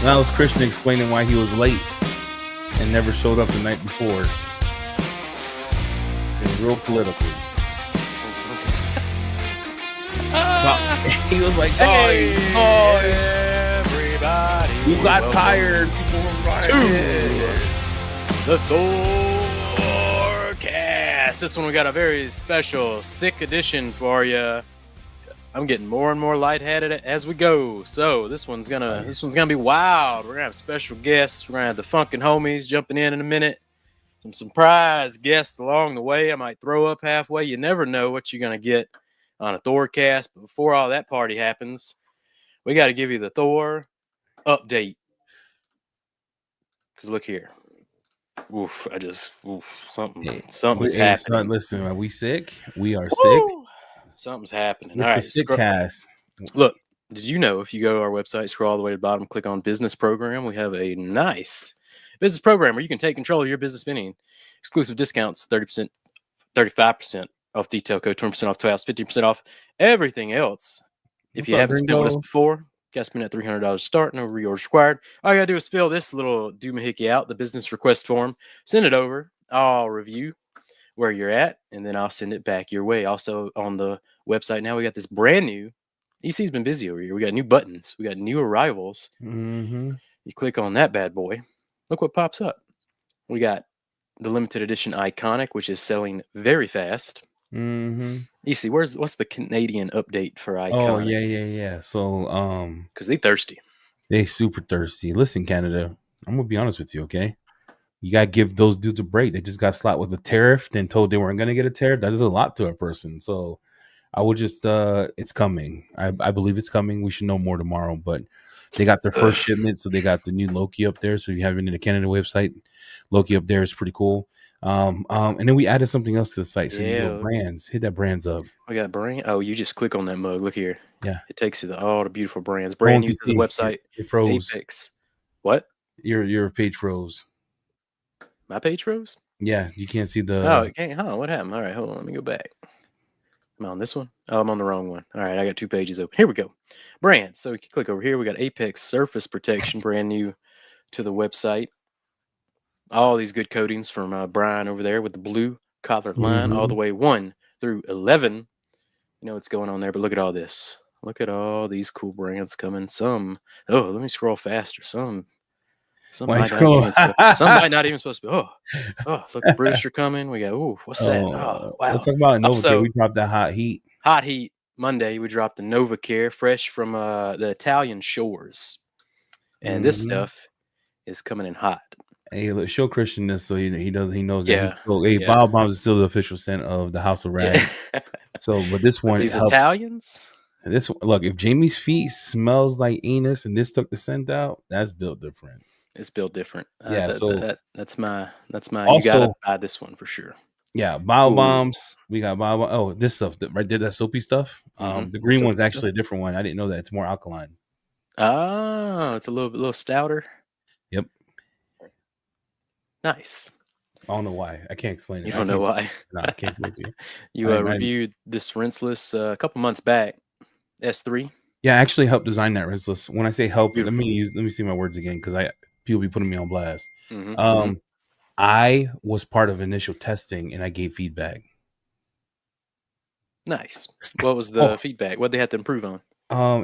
That was Christian explaining why he was late and never showed up the night before. It was real political. He was like, Hey, boys, everybody. you got tired. People were riding. The Thorcast. This one we got a very special, sick edition for you. I'm getting more and more lightheaded as we go. So this one's gonna be wild. We're gonna have special guests. We're gonna have the Funkin homies jumping in a minute. Some surprise guests along the way. I might throw up halfway. You never know what you're gonna get on a Thorcast. But before all that party happens, we got to give you the Thor update. Because look here. Something's happening. Son, listen, are we sick? We are Woo! sick. Something's happening. It's All the right, sick cast. Look, did you know if you go to our website, scroll all the way to the bottom, click on business program, we have a nice business program where you can take control of your business spending. Exclusive discounts, 30%, 35% off detail code, 20% off twice, 15% off everything else. If you haven't spent with us before, you got to spend that $300 to start. No reorders required. All you got to do is fill this little doohickey out, the business request form, send it over. I'll review where you're at, and then I'll send it back your way. Also on the website now, we got this brand new. EC's been busy over here. We got new buttons. We got new arrivals. Mm-hmm. You click on that bad boy. Look what pops up. We got the limited edition Iconic, which is selling very fast. Mm-hmm. EC, what's the Canadian update for Iconic? Oh yeah. So because they thirsty. They super thirsty. Listen, Canada, I'm gonna be honest with you, okay? You gotta give those dudes a break. They just got slapped with a tariff, then told they weren't gonna get a tariff. That is a lot to a person. So I would just it's coming. I believe it's coming. We should know more tomorrow. But they got their first shipment, so they got the new Loki up there. So if you haven't been to the Canada website, Loki up there is pretty cool. And then we added something else to the site. So you go brands, hit that brands up. We got brand. Oh, you just click on that mug. Look here. Yeah, it takes you to all the beautiful brands. Brand new to the website. It froze. Apex. What? Your page froze. My page froze? Yeah, you can't see the. Oh, it can't. Huh? What happened? All right, hold on. Let me go back. Am I on this one? Oh, I'm on the wrong one. All right, I got 2 pages open. Here we go. Brands. So you can click over here. We got Apex Surface Protection, brand new to the website. All these good coatings from Brian over there with the blue collared line, all the way 1 through 11. You know what's going on there, but look at all this. Look at all these cool brands coming. Some. Oh, let me scroll faster. Some might not even supposed to be. Oh, look, the Brewster coming. We got, what's that? Oh, wow. Let's talk about NovaCare. We dropped that hot heat. Hot heat. Monday, we dropped the NovaCare, fresh from the Italian shores. And this stuff is coming in hot. Hey, look, show Christian this so he knows that he's still. Hey, Bio Bombs is still the official scent of the House of Rag. So, but this one, these helps. Italians. This look, if Jamie's feet smells like anus and this took the scent out, that's built different. It's built different. Yeah, that's my. Also, you gotta buy this one for sure. Yeah, Bio Bombs. We got Bio Bombs. Oh, this stuff right there, that soapy stuff. The green one's actually a different one. I didn't know that. It's more alkaline. Oh, it's a little stouter. Yep. Nice. I don't know why. I can't explain it. You don't know why? No, I can't explain it to you. You reviewed this rinseless a couple months back. S3. Yeah, I actually helped design that rinseless. When I say help, let me see my words again because people be putting me on blast. I was part of initial testing and I gave feedback. Nice. What was the feedback? What they had to improve on?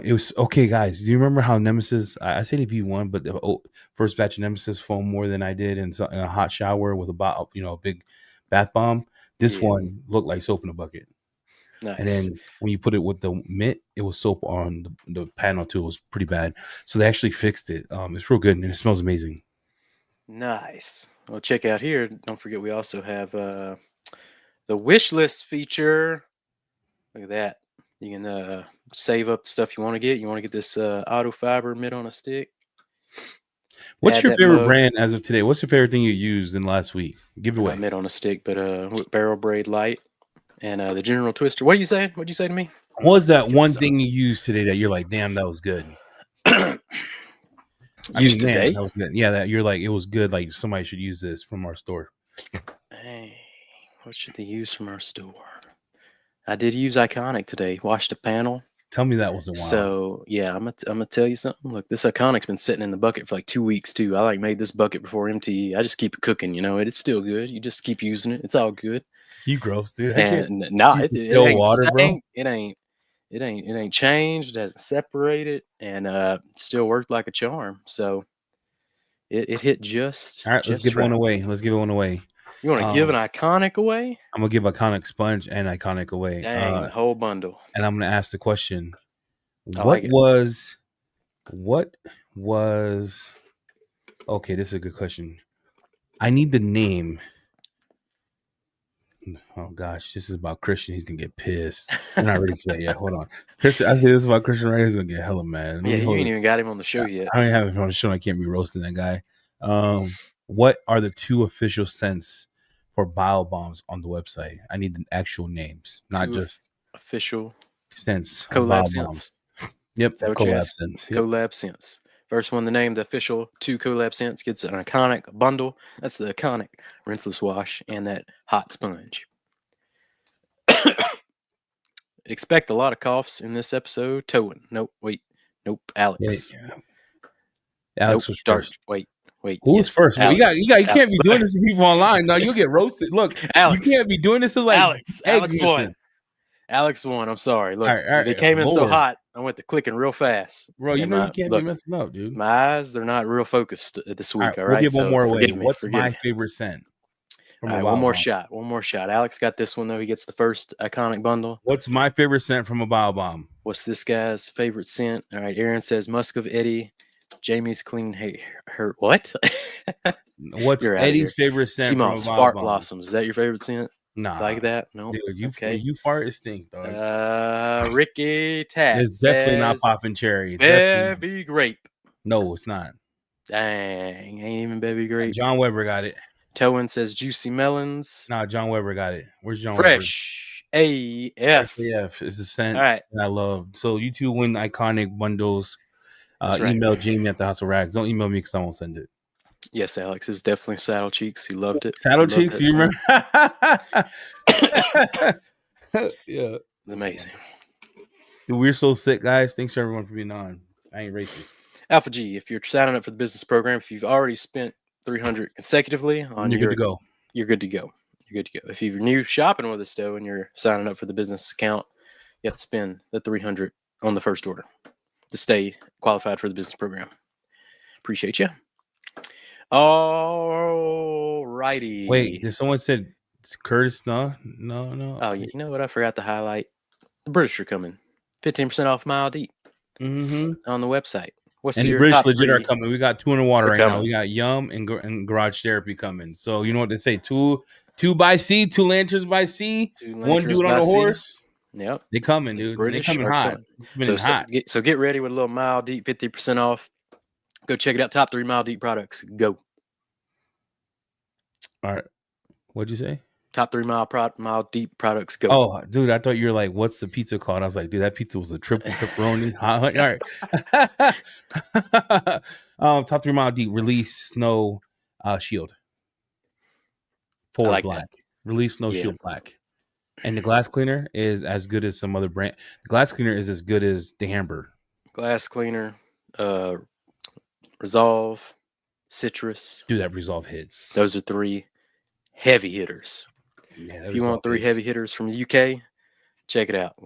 It was okay, guys. Do you remember how Nemesis? I said if you won, but the first batch of Nemesis foamed more than I did in a hot shower with a big bath bomb. This one looked like soap in a bucket. Nice. And then when you put it with the mitt, it was soap on the panel too. It was pretty bad. So they actually fixed it. It's real good and it smells amazing. Nice. Well, check out here. Don't forget, we also have the wish list feature. Look at that. You can save up the stuff you want to get. You want to get this auto fiber mitt on a stick. What's your favorite brand as of today? What's your favorite thing you used in the last week? Give it away. Not mitt on a stick, but barrel braid light and the General Twister. What are you saying? What'd you say to me? What was that one thing you used today that you're like, damn, that was good? Used today? That was good. Yeah, that you're like, it was good. Like somebody should use this from our store. Hey, what should they use from our store? I did use Iconic today. Washed the panel. Tell me that wasn't wild. So yeah, I'm gonna tell you something. Look, this Iconic's been sitting in the bucket for like 2 weeks too. I like made this bucket before MTE. I just keep it cooking, you know. It's still good. You just keep using it. It's all good. You gross, dude. I can't And nah, use it, the it still ain't water, bro. stank. It ain't changed. It hasn't separated, and still worked like a charm. So it hit just. All right, let's give one away. Let's give one away. You want to give an Iconic away? I'm gonna give Iconic Sponge and Iconic away. Dang, the whole bundle. And I'm gonna ask the question: I What like it. was? Okay, this is a good question. I need the name. Oh gosh, this is about Christian. He's gonna get pissed. I'm not ready for that yet. Hold on, Christian. I say this about Christian right. He's gonna get hella mad. Yeah, you ain't even got him on the show yet. I don't have him on the show. I can't be roasting that guy. What are the 2 official scents for bio bombs on the website? I need the actual names, not just official scents. Collab scents. Yep, collab scents. Yep. Collab scents. First one to name the official 2 collab scents gets an Iconic bundle. That's the Iconic rinseless wash and that hot sponge. Expect a lot of coughs in this episode. Towing. Nope. Wait. Nope. Alex. Yeah. Alex was first. Wait. Who was first? Well, you can't be doing this to people online. No, you'll get roasted. Look, Alex, you can't be doing this to like Alex won. Alex won. I'm sorry. Look, they came in so hot. I went to clicking real fast. Bro, you know you can't be messing up, dude. My eyes, they're not real focused this week. All right. We'll give one more away. What's my favorite scent? All right, one more shot. Alex got this one though. He gets the first Iconic bundle. What's my favorite scent from a bio bomb? What's this guy's favorite scent? All right, Aaron says Musk of Eddie. Jamie's clean hair. What? What's Eddie's favorite scent? T-Moss fart blossoms. Is that your favorite scent? Nah, like that. No, dude, you fart it stink, dog. Ricky Tat. It's definitely not popping cherry. Baby grape. No, it's not. Dang, ain't even baby grape. John Weber got it. Towen says juicy melons. Nah, John Weber got it. Where's John Fresh Weber? AF. Fresh AF is the scent All right. that I love. So you 2 win Iconic bundles. Email Jamie at the House of Rags. Don't email me because I won't send it. Yes, Alex is definitely Saddle Cheeks. He loved it. Saddle Cheeks, you remember? Yeah, it's amazing. Dude, we're so sick, guys. Thanks to everyone for being on. I ain't racist. Alpha G, if you're signing up for the business program, if you've already spent 300 consecutively on you're good to go. You're good to go. You're good to go. If you're new shopping with us though, and you're signing up for the business account, you have to spend the 300 on the first order to stay qualified for the business program. Appreciate you. All righty. Wait, did someone said Curtis? No. Oh, you know what? I forgot to highlight. The British are coming. 15% off Mile Deep on the website. What's your British top legit 3? are coming. We got 2 in the water right now. We got Yum and Garage Therapy coming. So you know what they say: 2 by sea, 2 lanterns by sea, 1 dude on a horse. Yep, they coming, dude. They coming hot. So get ready with a little Mile Deep 50% off. Go check it out. Top 3 Mile Deep products. Go. All right. What'd you say? Top 3 Mile Deep products. Go. Oh, dude, I thought you were like, what's the pizza called? I was like, dude, that pizza was a triple pepperoni. All right. Top 3 Mile Deep. Release Snow Shield. Forward black. Release Snow Shield black. And the glass cleaner is as good as some other brand. The glass cleaner is as good as the Amber. Glass cleaner, Resolve, Citrus. Dude, that Resolve hits. Those are 3 heavy hitters. Yeah, if you want 3 heavy hitters from the UK, check it out.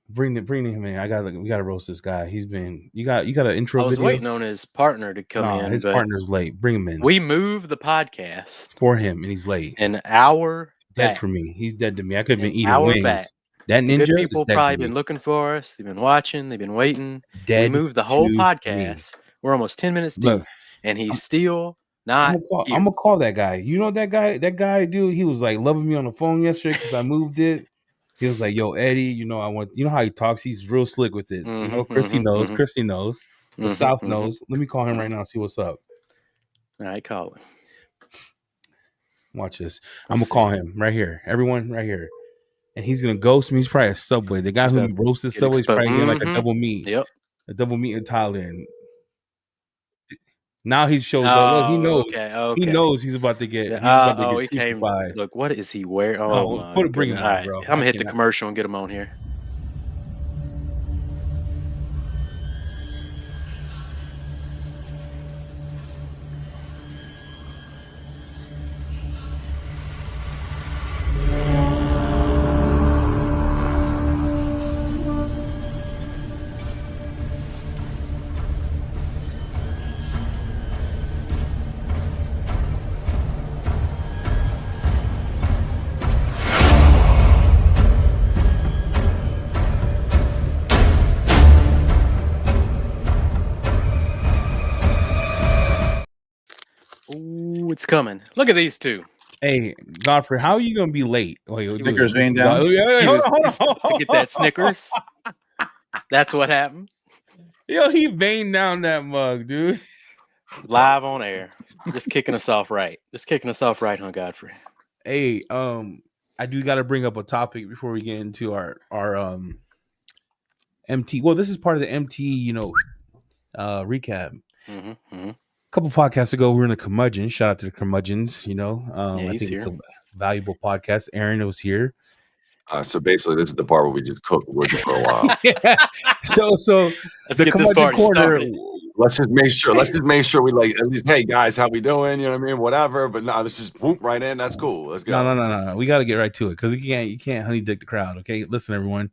Bring him in. We gotta roast this guy. You got an intro. I was video? waiting on his partner to come in. His partner's late. Bring him in. We moved the podcast for him, and he's late. An hour dead back. For me. He's dead to me. I could have been eating wings. Back. That ninja. Good people probably been looking for us. They've been watching. They've been waiting. We moved the whole podcast. We're almost 10 minutes deep, and he's still not. I'm gonna call that guy. You know that guy. That guy, dude. He was like loving me on the phone yesterday because I moved it. He was like, "Yo, Eddie, you know how he talks. He's real slick with it. You know, Chrissy knows. Chrissy knows. The South knows. Let me call him right now. See what's up. All right, call him. Watch this. I'm gonna call him right here. Everyone, right here. And he's gonna ghost me. He's probably a Subway. The guy who roasted Subway is probably getting like a double meat. Yep, a double meat in Thailand. Now he shows up. Look, he knows. Okay, He okay. knows he's about to get. Yeah, He's about to get he came. crucified. Look, what is he wearing? Oh my Bring goodness! him All on, right, bro. I'm gonna I hit the cannot. commercial and get him on here. Ooh, it's coming! Look at these two. Hey, Godfrey, how are you gonna be late? Wait, Snickers rain down. Hold on. To get that Snickers. That's what happened. Yo, he veined down that mug, dude. Live on air. Just kicking us off right. Huh, Godfrey? Hey, I do got to bring up a topic before we get into our MT. Well, this is part of the MTE, recap. Mm-hmm. A couple podcasts ago, we were in a curmudgeon. Shout out to the curmudgeons. Yeah, I he's think here. it's a valuable podcast. Aaron was here. So basically, this is the part where we just cook wood for a while. So Let's the get this curmudgeon party corner. started. Let's just make sure we like at least, hey guys, how we doing? You know what I mean? Whatever. But no, let's just whoop right in. That's cool. Let's go. No. We got to get right to it because you can't honey dick the crowd. Okay, listen, everyone.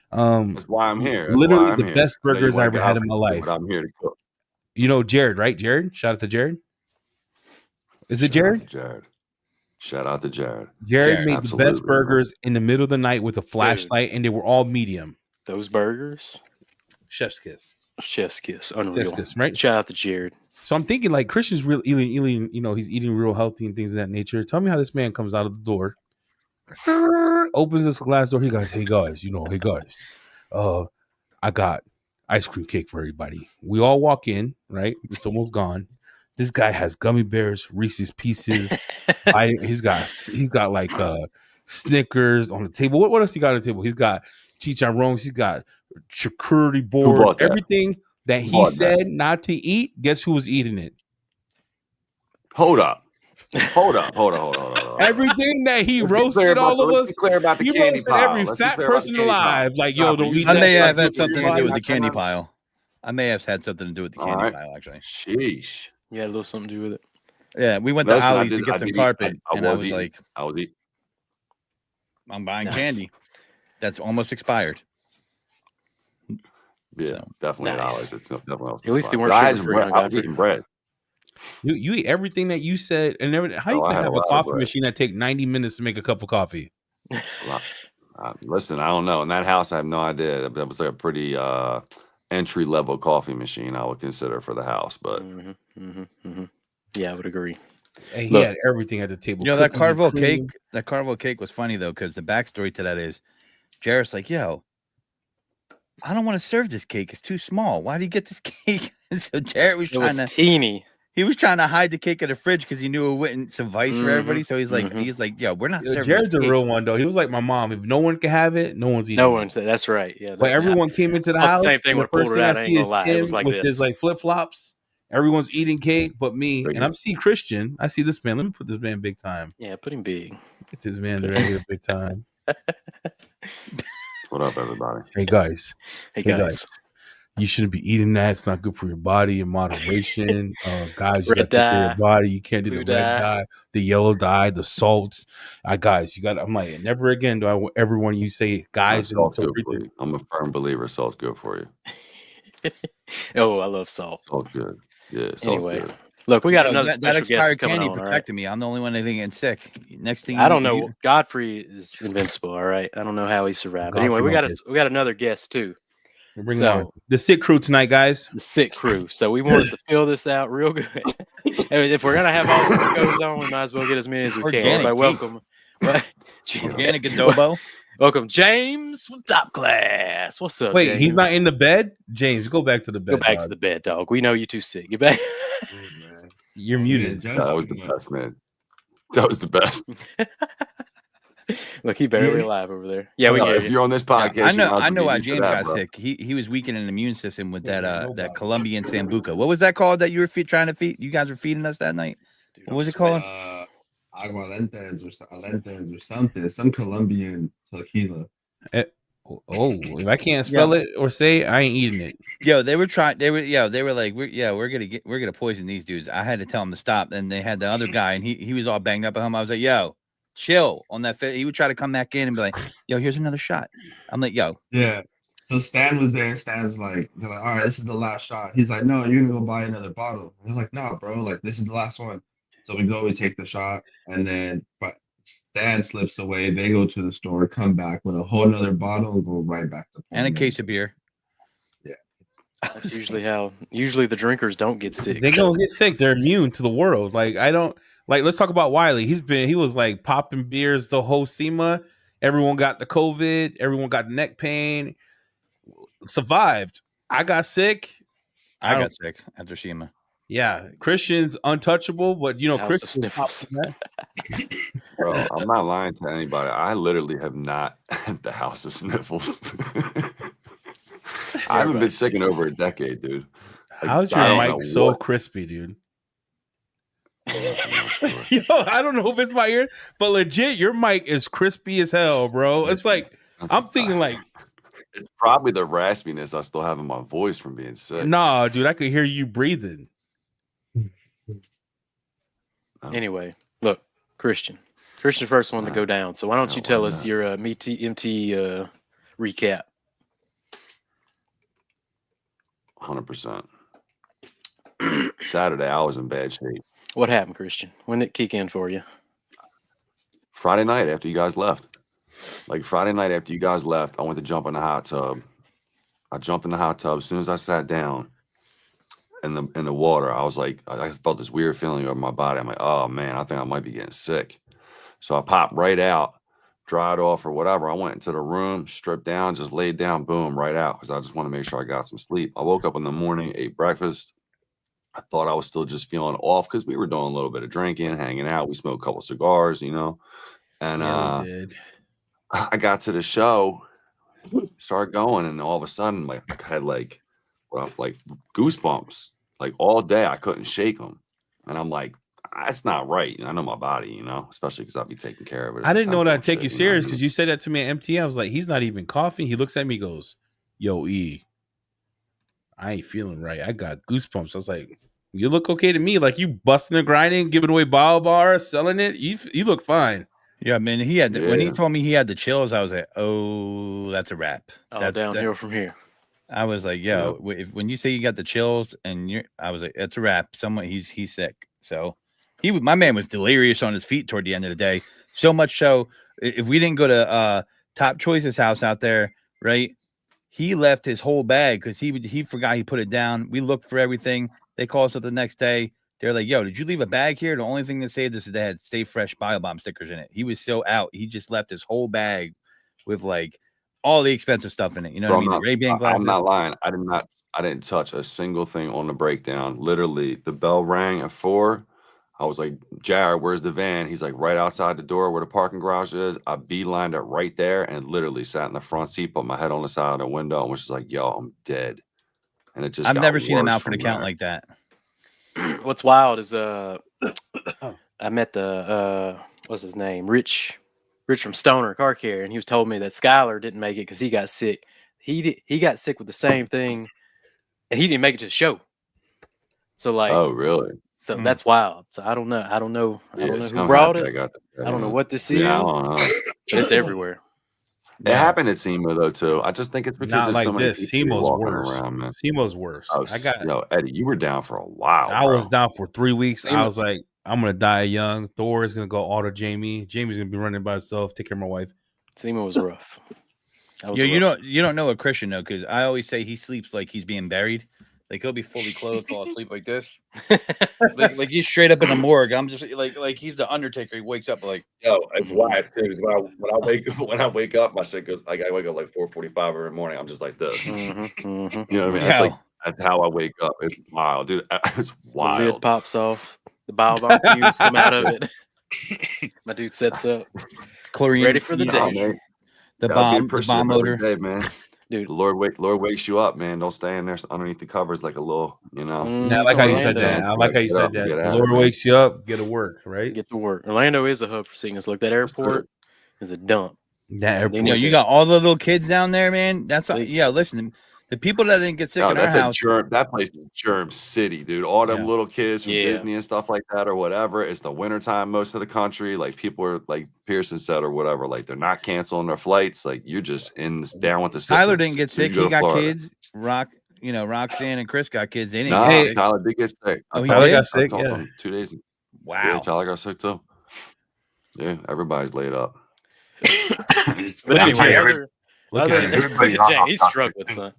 That's why I'm here. That's Literally why I'm the here. best I know you burgers I wanna ever get had out in my for life. but I'm here to cook. You know Jared, right? Jared, shout out to Jared. Is it Jared? Shout out to Jared. Jared made the best absolutely, burgers in the middle of the night with a flashlight, and they were all medium. Those burgers, Chef's kiss. chef's kiss, unreal. Chef's kiss, right? Shout out to Jared. So I'm thinking like Christian's real eating, he's eating real healthy and things of that nature. Tell me how this man comes out of the door, opens this glass door. He goes, hey guys, I got ice cream cake for everybody. We all walk in, right? It's almost gone. This guy has gummy bears, Reese's Pieces. He's got like Snickers on the table. What else he got on the table? He's got chicharrones. He's got charcuterie board. Everything that he said not to eat. Guess who was eating it? Hold up. Everything that he roasted all of us. Clear about the he candy roasted pile. every fat person alive. Like, yo, don't eat I that. may have had something to do with the candy pile. I may have had something to do with the candy pile, actually. Sheesh. You had a little something to do with it. Yeah, we went to Ollie's to get some carpet, and I was like, I'm buying candy. That's almost expired. Yeah, definitely at Ollie's. It's definitely at least they weren't sugar-free. I was eating bread. You eat everything that you said, and everything. How you can have a coffee machine that take 90 minutes to make a cup of coffee? Listen, I don't know. In that house, I have no idea. That was like a pretty entry-level coffee machine I would consider for the house. But yeah, I would agree. And he had everything at the table. You know, that Carvel cake. That Carvel cake was funny though, because the backstory to that is, Jared's like, "Yo, I don't want to serve this cake. It's too small. Why do you get this cake?" And so Jared was teeny. He was trying to hide the cake in the fridge because he knew it wouldn't suffice for everybody. So he's like, "Yo, we're not serving." Jared's a real one though. He was like my mom. If no one can have it, no one's eating. No one said that's right. Yeah, but everyone came into the house. Same thing. The first thing I see is Tim with his like flip flops. Everyone's eating cake, but me. And I'm seeing Christian. I see this man. Let me put this man big time. Yeah, put him big. It's his man right here, big time. What up, everybody? Hey guys. Hey guys. You shouldn't be eating that. It's not good for your body in moderation. Guys, you got to take care of your body. You can't do the red dye, the yellow dye, the salts. Guys, you got. I'm like, never again do I ever want you say, guys. Salt's good for you. I'm a firm believer. Salt's good for you. Oh, I love salt. Salt's good. Yeah. Salt's anyway, good. Look, we got another special that guest coming candy on. Protected me. I'm the only one that didn't get sick. Next thing I don't know. Godfrey is invincible. All right, I don't know how he survived. But anyway, we got another guest too. Bring on the sick crew tonight, guys. The sick crew. So we wanted to fill this out real good. If we're gonna have all that goes on, we might as well get as many as we can. Everybody, welcome. Organic adobo. Welcome, James from Top Class. What's up? Wait, James? He's not in the bed. James, go back to the bed. Go back to the bed, dog. We know you're too sick. Get back. You're muted. That was the best, man. That was the best. Look, he barely alive over there. Yeah, we No, can hear if you. you're on this podcast, I know why get used to James that, got bro. sick. He was weakening the immune system with Yeah, that nobody. that Colombian sambuca. What was that called that you were trying to feed? You guys were feeding us that night. Dude, What was it called? Aguardientes or something. Some Colombian tequila. Oh, if I can't spell it or say it, I ain't eating it. Yo, they were like, we're gonna poison these dudes. I had to tell them to stop. And they had the other guy, and he was all banged up at him. I was like, yo, chill on that. He would try to come back in and be like, yo, here's another shot. I'm like, yo, Yeah. So Stan was there, and Stan's like, they're like, all right, this is the last shot. He's like, no, you're gonna go buy another bottle. And they're like, nah, bro, like this is the last one. So we take the shot, and then but Stan slips away. They go to the store, come back with a whole nother bottle, and go right back to and a case of beer. Yeah. That's usually the drinkers don't get sick. They gonna get sick. They're immune to the world. Like I don't like. Let's talk about Wiley. He was like popping beers the whole SEMA. Everyone got the COVID. Everyone got neck pain. Survived. I got sick. I got sick after SEMA. Yeah, Christian's untouchable, but you know, House of Christian sniffles. Bro, I'm not lying to anybody. I literally have not had the house of sniffles. I haven't been sick in over a decade, dude. Like, How's I your don't know mic so what- crispy, dude? Yo, I don't know if it's my ear, but legit, your mic is crispy as hell, bro. It's like I'm thinking like, it's probably the raspiness I still have in my voice from being sick. nah, dude, I could hear you breathing. Anyway, look, Christian first one to go down. So why don't you what tell is us that? your MTE recap? 100%. Saturday, I was in bad shape. What happened, Christian? When did it kick in for you? Friday night after you guys left. Like Friday night after you guys left, I went to jump in the hot tub. I jumped in the hot tub. As soon as I sat down in the water, I was like, I felt this weird feeling over my body. I'm like, oh man, I think I might be getting sick. So I popped right out, dried off or whatever. I went into the room, stripped down, just laid down, boom, right out, because I just want to make sure I got some sleep. I woke up in the morning, ate breakfast. I thought I was still just feeling off because we were doing a little bit of drinking, hanging out. We smoked a couple cigars, you know. And Yeah, we did. I got to the show, started going, and all of a sudden, like, I had like goosebumps, like all day. I couldn't shake them, and I'm like, that's not right. I know my body, you know, especially because I'll be taking care of it. I didn't know that'd take you shit, serious know? because you said that to me at MTE. I was like, he's not even coughing. He looks at me, goes, "Yo, E, I ain't feeling right. I got goosebumps." I was like, "You look okay to me. Like you busting and grinding, giving away bio bars, selling it. You look fine." Yeah, man. He had when he Yeah. told me he had the chills, I was like, oh, that's a wrap. Oh, That's downhill from here. I was like, yo, when you say you got the chills, and I was like, it's a wrap. Someone he's sick. So my man was delirious on his feet toward the end of the day. So much so, if we didn't go to Top Choice's house out there, right? He left his whole bag because he forgot he put it down. We looked for everything. They called us up the next day. They're like, yo, did you leave a bag here? The only thing that saved us is they had Stay Fresh BioBomb stickers in it. He was so out. He just left his whole bag with like all the expensive stuff in it. You know what I mean? The Ray-Ban glasses. I'm not lying. I didn't touch a single thing on the breakdown. Literally, the bell rang at 4. I was like, Jared, where's the van? He's like, right outside the door where the parking garage is. I beelined it right there and literally sat in the front seat, put my head on the side of the window, and was just like, yo, I'm dead. And it just I've got never seen him worse out for the from count there. like that. What's wild is I met the what's his name, Rich from Stoner Car Care, and he was told me that Skylar didn't make it because he got sick. He got sick with the same thing, and he didn't make it to the show. So like, Oh, really? So that's wild. So I don't know Yeah, who so I'm brought happy it. I got that. I don't know what this Yeah, I is, don't know. but it's everywhere. It happened at SEMA though too. I just think it's because Not there's like so many this. people SEMA's walking worse. around, man. SEMA's worse. Oh, Eddie, you were down for a while. I was down for 3 weeks. I SEMA's- was like, I'm gonna die young. Thor is gonna go auto Jamie. Jamie's gonna be running by himself. Take care of my wife. SEMA was rough. That was Yeah, rough. you don't know a Christian though, because I always say he sleeps like he's being buried. Like he'll be fully clothed, fall asleep like this. like he's straight up in a morgue. I'm just like he's the Undertaker. He wakes up like, Yo, it's why it's too. When I wake up, my shit goes like I wake up like 4:45 every morning. I'm just like this. Mhm, mhm. You know what I mean? Yeah. That's how I wake up. It's wild, dude. It's The lid wild. pops off. The BioBomb fumes come out of it. My dude sets up. chlorine. Ready for the Nah, day. man. The Gotta be bomb appreciative motor. every day, man. Dude. The Lord wakes you up, man. Don't stay in there underneath the covers like a little, you know. Yeah, I like how you said Orlando. that. I like how you Get said up and that. get The at it, Lord man. wakes you up, get to work, right? Get to work. Orlando is a hub for sickness. Look, that airport is a dump. That airport. You know, you got all the little kids down there, man. That's See? yeah. Listen, the people that didn't get sick No, in our that's house. that place is germ city, dude. All them Yeah. little kids from Yeah. Disney and stuff like that or whatever. It's the wintertime most of the country. Like people are like Pearson said or whatever. Like they're not canceling their flights. Like you're just down with the Tyler sickness didn't get as soon as sick. you go He to got Florida. kids. Roxanne and Chris got kids. They didn't Nah, get sick. Tyler did get sick. Oh, he Tyler did? got I sick. talked to Yeah. him 2 days ago. Wow. Yeah, Tyler got sick too. Yeah, everybody's laid up. But anyway, Look other at him. Everybody's James, he's struggling, son.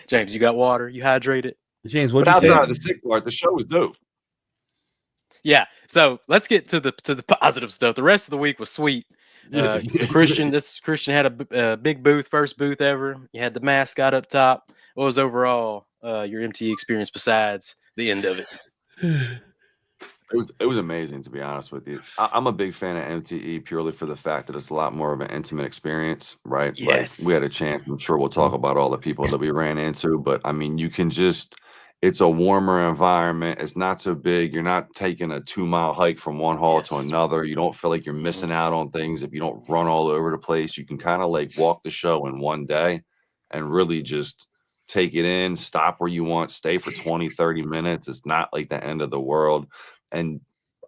James, you got water? You hydrated? James, But what'd you outside say? of the sick part, the show was dope. Yeah. So let's get to the positive stuff. The rest of the week was sweet. So Christian had a big booth, first booth ever. You had the mascot up top. What was overall your MTE experience besides the end of it? It was amazing, to be honest with you. I'm a big fan of MTE purely for the fact that it's a lot more of an intimate experience, right? Yes. Like we had a chance. I'm sure we'll talk about all the people that we ran into, but I mean, you can just. It's a warmer environment. It's not so big. You're not taking a 2-mile hike from one hall to another. You don't feel like you're missing out on things if you don't run all over the place. You can kind of like walk the show in one day and really just take it in, stop where you want, stay for 20, 30 minutes. It's not like the end of the world. And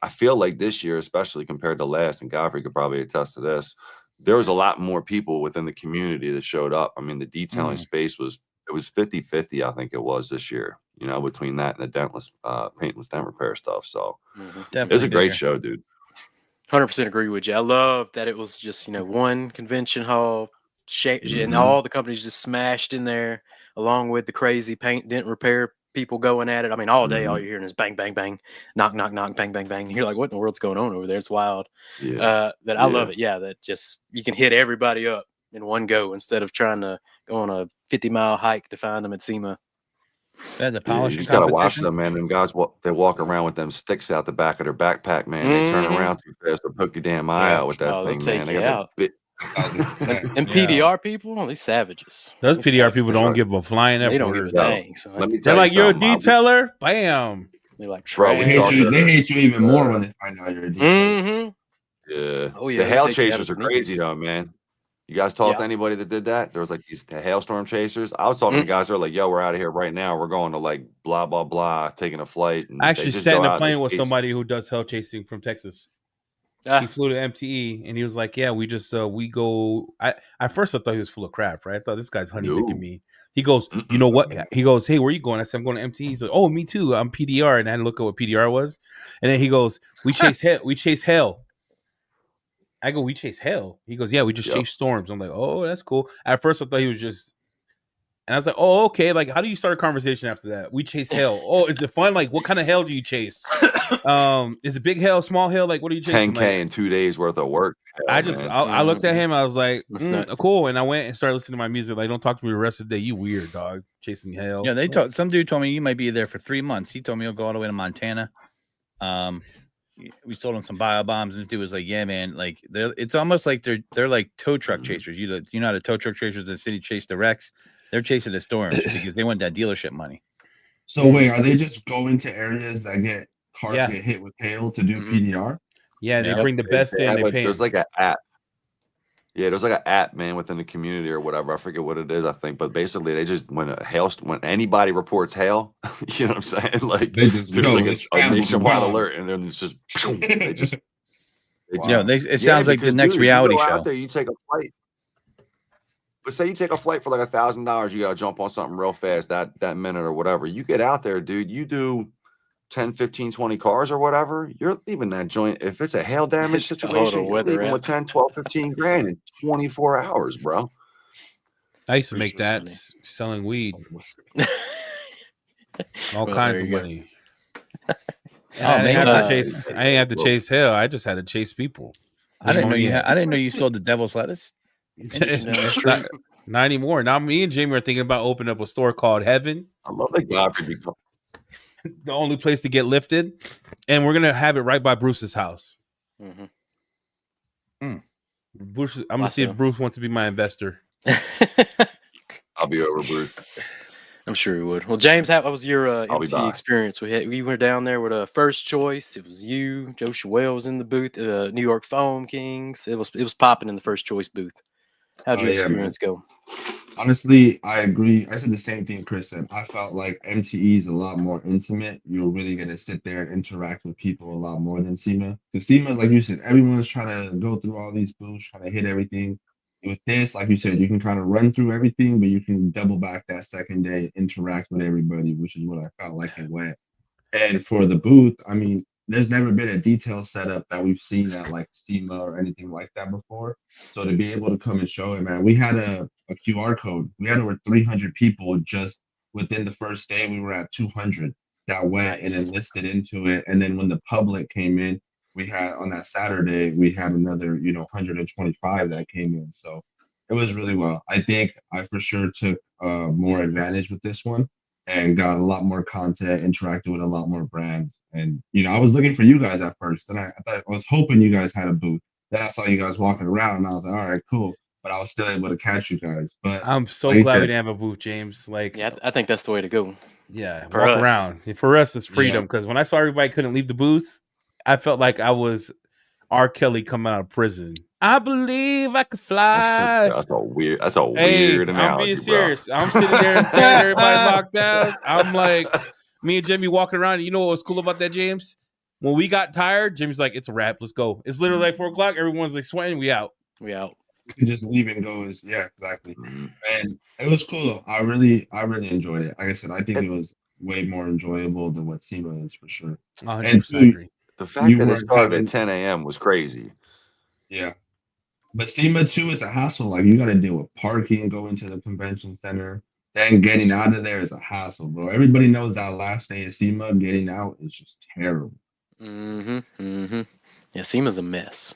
I feel like this year, especially compared to last, and Godfrey could probably attest to this, there was a lot more people within the community that showed up. I mean, the detailing space was 50-50, I think it was this year, you know, between that and the dentless, paintless dent repair stuff. So it was a great show, dude. 100% agree with you. I love that it was just, one convention hall and all the companies just smashed in there along with the crazy paint dent repair people going at it. I mean, all day, all you're hearing is bang, bang, bang, knock, knock, knock, bang, bang, bang. You're like, what in the world's going on over there? It's wild. Yeah. But I love it. Yeah. That just, you can hit everybody up in one go instead of trying to go on a 50-mile hike to find them at SEMA. The You just gotta watch them, man. Them guys, they walk around with them sticks out the back of their backpack, man. They turn around too fast to poke your damn eye out with that thing, man. They got and PDR people, these savages. Those PDR people don't give a flying F They don't word. give a dang. Son. Let me tell They're like, you're a something, detailer? Bam. They're like, bro, they hate you even more when they find out you're a detailer. Yeah. Oh, yeah. The hail chasers are crazy, though, man. You guys talk to anybody that did that? There was like these hailstorm chasers. I was talking to guys that were like, yo, we're out of here right now. We're going to like blah, blah, blah, taking a flight. And I actually sat in a plane with somebody who does hail chasing from Texas. He flew to MTE and he was like, yeah, we just, we go. At first I thought he was full of crap, right? I thought this guy's honeydicking me. He goes, you know what? He goes, hey, where are you going? I said, I'm going to MTE. He's like, oh, me too. I'm PDR. And I had to look at what PDR was. And then he goes, we chase hail. I go, we chase hail. He goes, yeah, we just chase storms. I'm like, oh, that's cool. At first, I thought he was just, and I was like, oh, okay. Like, how do you start a conversation after that? We chase hail. Oh, is it fun? Like, what kind of hail do you chase? Is it big hail, small hail? Like, what are you chasing? 10K like, in 2 days worth of work. I looked at him. I was like, cool. And I went and started listening to my music. Like, don't talk to me the rest of the day. You weird dog chasing hail. Yeah, some dude told me you might be there for 3 months. He told me he'll go all the way to Montana. We sold him some bio bombs, and this dude was like, "Yeah, man, like it's almost like they're like tow truck chasers. You know how the tow truck chasers in the city chase the wrecks? They're chasing the storms because they want that dealership money." So wait, are they just going to areas that get cars get hit with hail to do PDR? Yeah, they bring the best in. They pay. There's like an app. Yeah, there's like an app, man, within the community or whatever. I forget what it is, I think. But basically, they just when anybody reports hail, you know what I'm saying? Like there's like a nationwide alert, and then it's just they just. It sounds like the next reality show. Out there, you take a flight. But say you take a flight for like $1,000, you gotta jump on something real fast that minute or whatever. You get out there, dude. You do 10, 15, 20 cars or whatever, you're leaving that joint. If it's a hail damage situation, you're leaving with 10, 12, 15 grand in 24 hours, bro. I used to make that selling weed. All kinds of money. I didn't have to chase hail. I just had to chase people. I didn't know you sold the devil's lettuce. Not anymore. Now me and Jamie are thinking about opening up a store called Heaven. I love that Godfrey become the only place to get lifted, and we're gonna have it right by Bruce's house. Bruce, I'm gonna see if Bruce wants to be my investor. I'll be over, Bruce. I'm sure he would. Well, James, how was your MTE by. experience? We went down there with a first choice. It was you. Joe Shawell was in the booth. New York Foam Kings. It was popping in the first choice booth. How'd your experience go? Honestly, I agree. I said the same thing Chris said. I felt like MTE is a lot more intimate. You're really gonna sit there and interact with people a lot more than SEMA. Because SEMA, like you said, everyone's trying to go through all these booths, trying to hit everything. With this, like you said, you can kind of run through everything, but you can double back that second day, interact with everybody, which is what I felt like it went. And for the booth, I mean, there's never been a detailed setup that we've seen at like SEMA or anything like that before. So to be able to come and show it, man, we had a QR code. We had over 300 people just within the first day. We were at 200 that went and enlisted into it. And then when the public came in, we had on that Saturday, we had another, 125 that came in. So it was really well. I think I for sure took more advantage with this one and got a lot more content, interacted with a lot more brands. And I was looking for you guys at first, and I was hoping you guys had a booth. Then I saw you guys walking around, and I was like, all right, cool. But I was still able to catch you guys. But I'm so glad we didn't have a booth, James. Like, yeah, I think that's the way to go. Yeah, walk around. For us, it's freedom. Because when I saw everybody couldn't leave the booth, I felt like I was R. Kelly coming out of prison. I believe I could fly. That's a weird analogy. I'm being serious. Bro. I'm sitting there staring at everybody locked down. I'm like, me and Jimmy walking around. And you know what was cool about that, James? When we got tired, Jimmy's like, it's a wrap. Let's go. It's literally like 4 o'clock. Everyone's like sweating. We out. We out. We can just leave and go. Yeah, exactly. And it was cool. I really enjoyed it. Like I said, I think it was way more enjoyable than what SEMA is for sure. 100% agree. The fact that it started at 10 a.m. was crazy. Yeah. But SEMA too is a hassle. Like you got to deal with parking, going to the convention center, then getting out of there is a hassle, bro. Everybody knows that last day of SEMA, getting out is just terrible. Yeah, SEMA's a mess.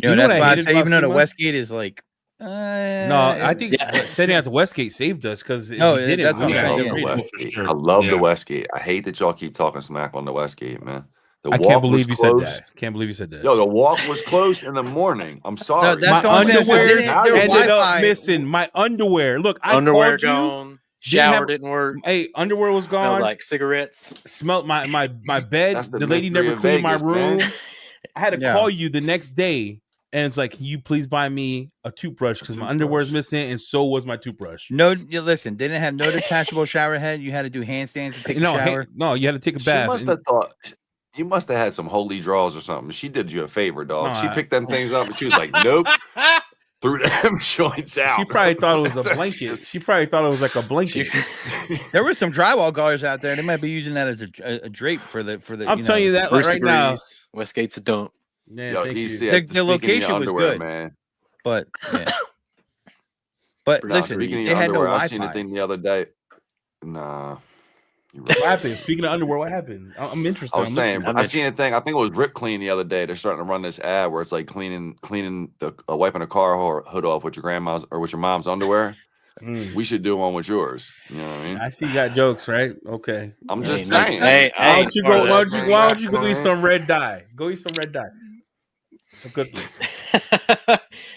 That's why I say even though the Westgate is like, no, I think setting out the Westgate saved us because that's what I love the Westgate. I hate that y'all keep talking smack on the Westgate, man. I can't believe you said that. Can't believe you said that. Yo, the walk was closed in the morning. I'm sorry. My underwear ended up missing. My underwear. Look, underwear gone. Shower didn't work. Hey, underwear was gone. Smelled like cigarettes. Smelled my bed. The lady never cleaned my room. I had to call you the next day, and it's like, can you please buy me a toothbrush because my underwear is missing, and so was my toothbrush. No, listen, they didn't have no detachable shower head. You had to do handstands to take a shower. No, you had to take a bath. She must have thought. You must have had some holy draws or something. She did you a favor, dog. She picked them things up and she was like, nope. Threw them joints out. She probably thought it was a blanket. She probably thought it was like a blanket. There were some drywall guards out there. They might be using that as a drape for the. I'm telling you that right now. Westgate's a dump. Yeah, yo, the location was good, man. But listen, they had no Wi-Fi. I seen a thing the other day. Nah. What happened? Speaking of underwear, what happened? I'm interested. I was saying, I seen a thing. I think it was Rip Clean the other day. They're starting to run this ad where it's like cleaning the wiping a car hood off with your grandma's or with your mom's underwear. We should do one with yours. You know what I mean? I see you got jokes, right? Okay. I'm just saying. Why don't you go eat some red dye? Go eat some red dye. Some good things.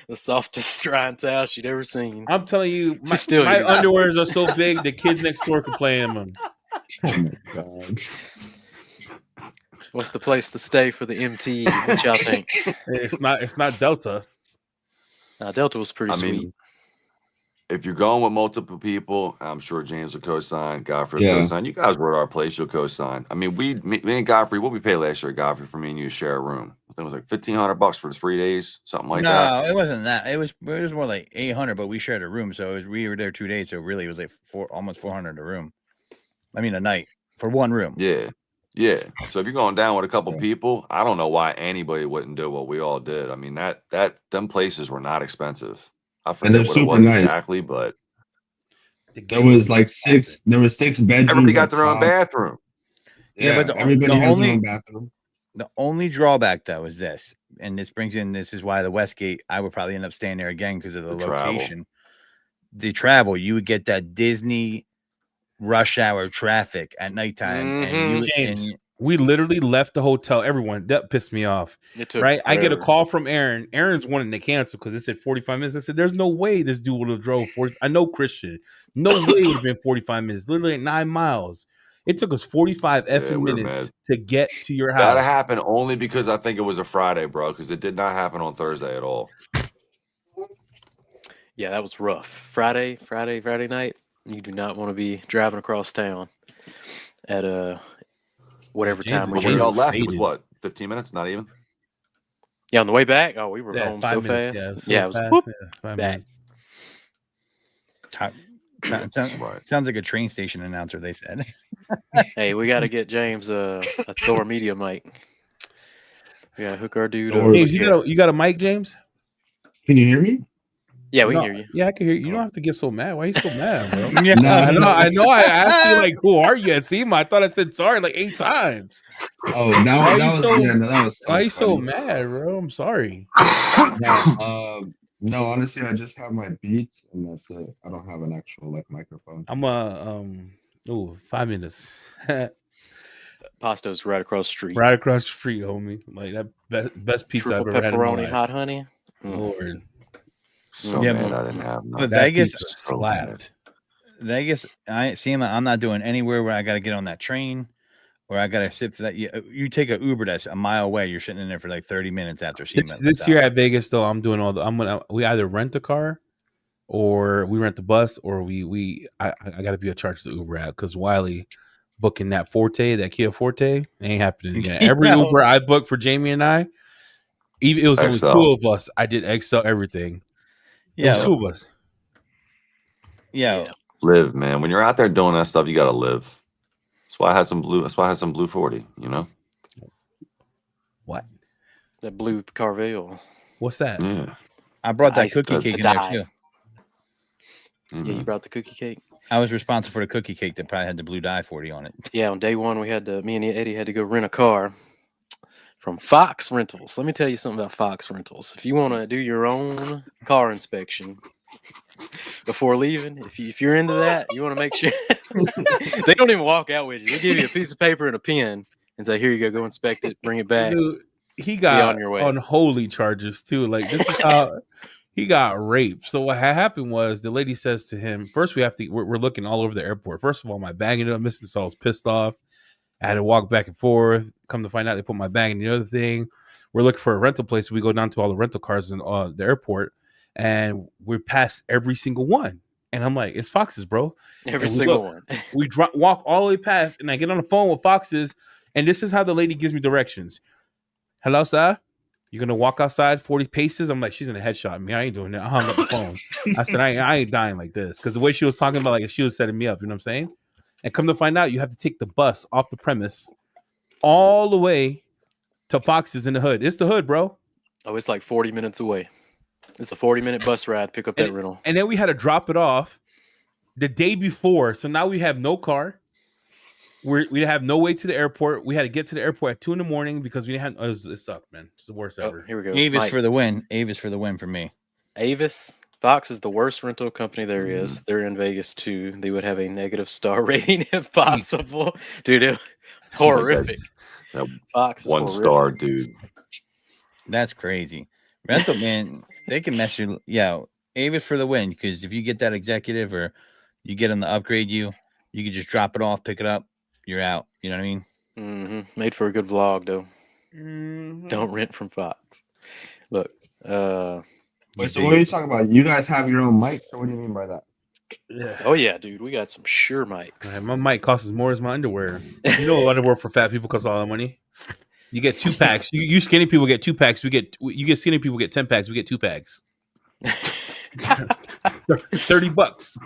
The softest drying towel she'd ever seen. I'm telling you, my underwears are so big the kids next door can play in them. Oh my god! What's the place to stay for the MTE? What y'all think? It's not Delta. Delta was pretty sweet. If you're going with multiple people, I'm sure James will co-sign. Godfrey will co-sign. You guys were at our place. You'll co-sign. I mean, me and Godfrey, what we paid last year, Godfrey, for me and you to share a room. I think it was like $1,500 for 3 days, something like that. No, it wasn't that. It was more like $800, but we shared a room, so we were there 2 days. So really, it was like almost $400 a room. I mean, a night for one room. Yeah. So if you're going down with a couple people, I don't know why anybody wouldn't do what we all did. I mean, them places were not expensive. I forget what it was exactly, but there was like 6 bedrooms. Everybody got their own bathroom. Yeah, but everybody has their own bathroom. The only drawback though is this, and this is why the Westgate, I would probably end up staying there again because of the location. The travel, you would get that Disney rush hour traffic at nighttime. James, We literally left the hotel. Everyone, that pissed me off. It took Right? I get a forever. call from Aaron. Aaron's wanting to cancel because it said 45 minutes. I said, there's no way this dude would have drove 40. I know Christian. No way it would have been 45 minutes. Literally 9 miles. It took us 45 Yeah, effing we were minutes mad. to get to your That house. happened only because I think it was a Friday, bro, because it did not happen on Thursday at all. Yeah, that was rough. Friday night. You do not want to be driving across town at whatever Jesus, time But we when Jesus y'all drove. left, it was faded. what, 15 minutes? Not even? Yeah, on the way back. Oh, we were Yeah, home 5 so minutes. fast. Yeah, It was fast. whoop, Yeah, 5 back. minutes. Right. Sounds like a train station announcer. They said. Hey, we got to get James a Thor Media mic. We got to hook our dude Thor. up. James, you got a mic, James? Can you hear me? Yeah, we No, can hear you. Yeah, I can hear you. You don't Oh. have to get so mad. Why are you so mad, bro? Yeah. No, I no. know. I asked you like, who are you at SEMA? I thought I said sorry like 8 times. Oh, Why that are that you was so yeah, no, that was why are so you so funny. mad, bro? I'm sorry. No, no, honestly, I just have my beats and that's it. I don't have an actual like microphone. I'm 5 minutes. Pasto's right across the street. Right across the street, homie. Like that best pizza Triple I've ever had in my pepperoni, life. hot honey. Lord. So Yeah, mad but- I didn't have but none. That Vegas pizza so bad. slapped. Vegas, I'm not doing anywhere where I got to get on that train or I got to sit for that. You take a Uber that's a mile away. You're sitting in there for like 30 minutes after SEMA. This year at Vegas, though, I'm doing we either rent a car or we rent the bus or I got to be a charge to the Uber app because Wiley booking that Kia Forte ain't happening again. Every No. Uber I booked for Jamie and I, even it was only XL. 2 of us. I did XL everything. It was Yeah. 2 of us. Yeah. Live, man. When you're out there doing that stuff, you gotta live. That's why I had some blue 40, you know? What? That blue Carvel. What's that? Yeah. I brought that Ice, cookie the cake in there dye. too. Yeah, you brought the cookie cake. I was responsible for the cookie cake that probably had the blue dye 40 on it. Yeah, on day one, me and Eddie had to go rent a car from Fox Rentals. Let me tell you something about Fox Rentals. If you want to do your own car inspection before leaving, if you're into that, you want to make sure they don't even walk out with you. They give you a piece of paper and a pen and say, "Here you go inspect it, bring it back." Dude, he Be got on your way. unholy charges too. Like this is how he got raped. So what happened was the lady says to him, first we're looking all over the airport. First of all, my bag ended up missing, so I was pissed off. I had to walk back and forth. Come to find out, they put my bag in the other thing. We're looking for a rental place. We go down to all the rental cars in the airport, and we pass every single one. And I'm like, it's Fox's, bro. Every And we single look, one. We walk all the way past, and I get on the phone with Fox's, and this is how the lady gives me directions. Hello, sir. You're gonna walk outside 40 paces. I'm like, she's gonna headshot me. I ain't doing that. I hung up the phone. I said, I ain't dying like this because the way she was talking about, like, she was setting me up. You know what I'm saying? And come to find out, you have to take the bus off the premise all the way to Fox's in the hood. It's the hood, bro. Oh, it's like 40 minutes away. It's a 40-minute bus ride. Pick up that rental. And then we had to drop it off the day before. So now we have no car. We have no way to the airport. We had to get to the airport at 2 a.m. because we didn't have. It sucked, man. It's the worst ever. Here we go. Avis Mike. for the win. Avis for the win for me. Avis. Fox is the worst rental company there is. They're in Vegas too. They would have a negative star rating if possible. Dude, it was horrific. That Fox is 1 horrific. star, dude. That's crazy. Rental, man, they can mess you. Yeah, Avis for the win because if you get that executive or you get them to upgrade you can just drop it off, pick it up, you're out. You know what I mean? Mm-hmm. Made for a good vlog though. Mm-hmm. Don't rent from Fox. Look, Wait, so what are you talking about? You guys have your own mics, or what do you mean by that? oh yeah, dude, we got some Shure mics. Man, my mic costs as more as my underwear. You know, underwear for fat people costs all that money. You get 2 packs. You skinny people get 2 packs. You get skinny people get 10 packs. We get 2 packs. $30.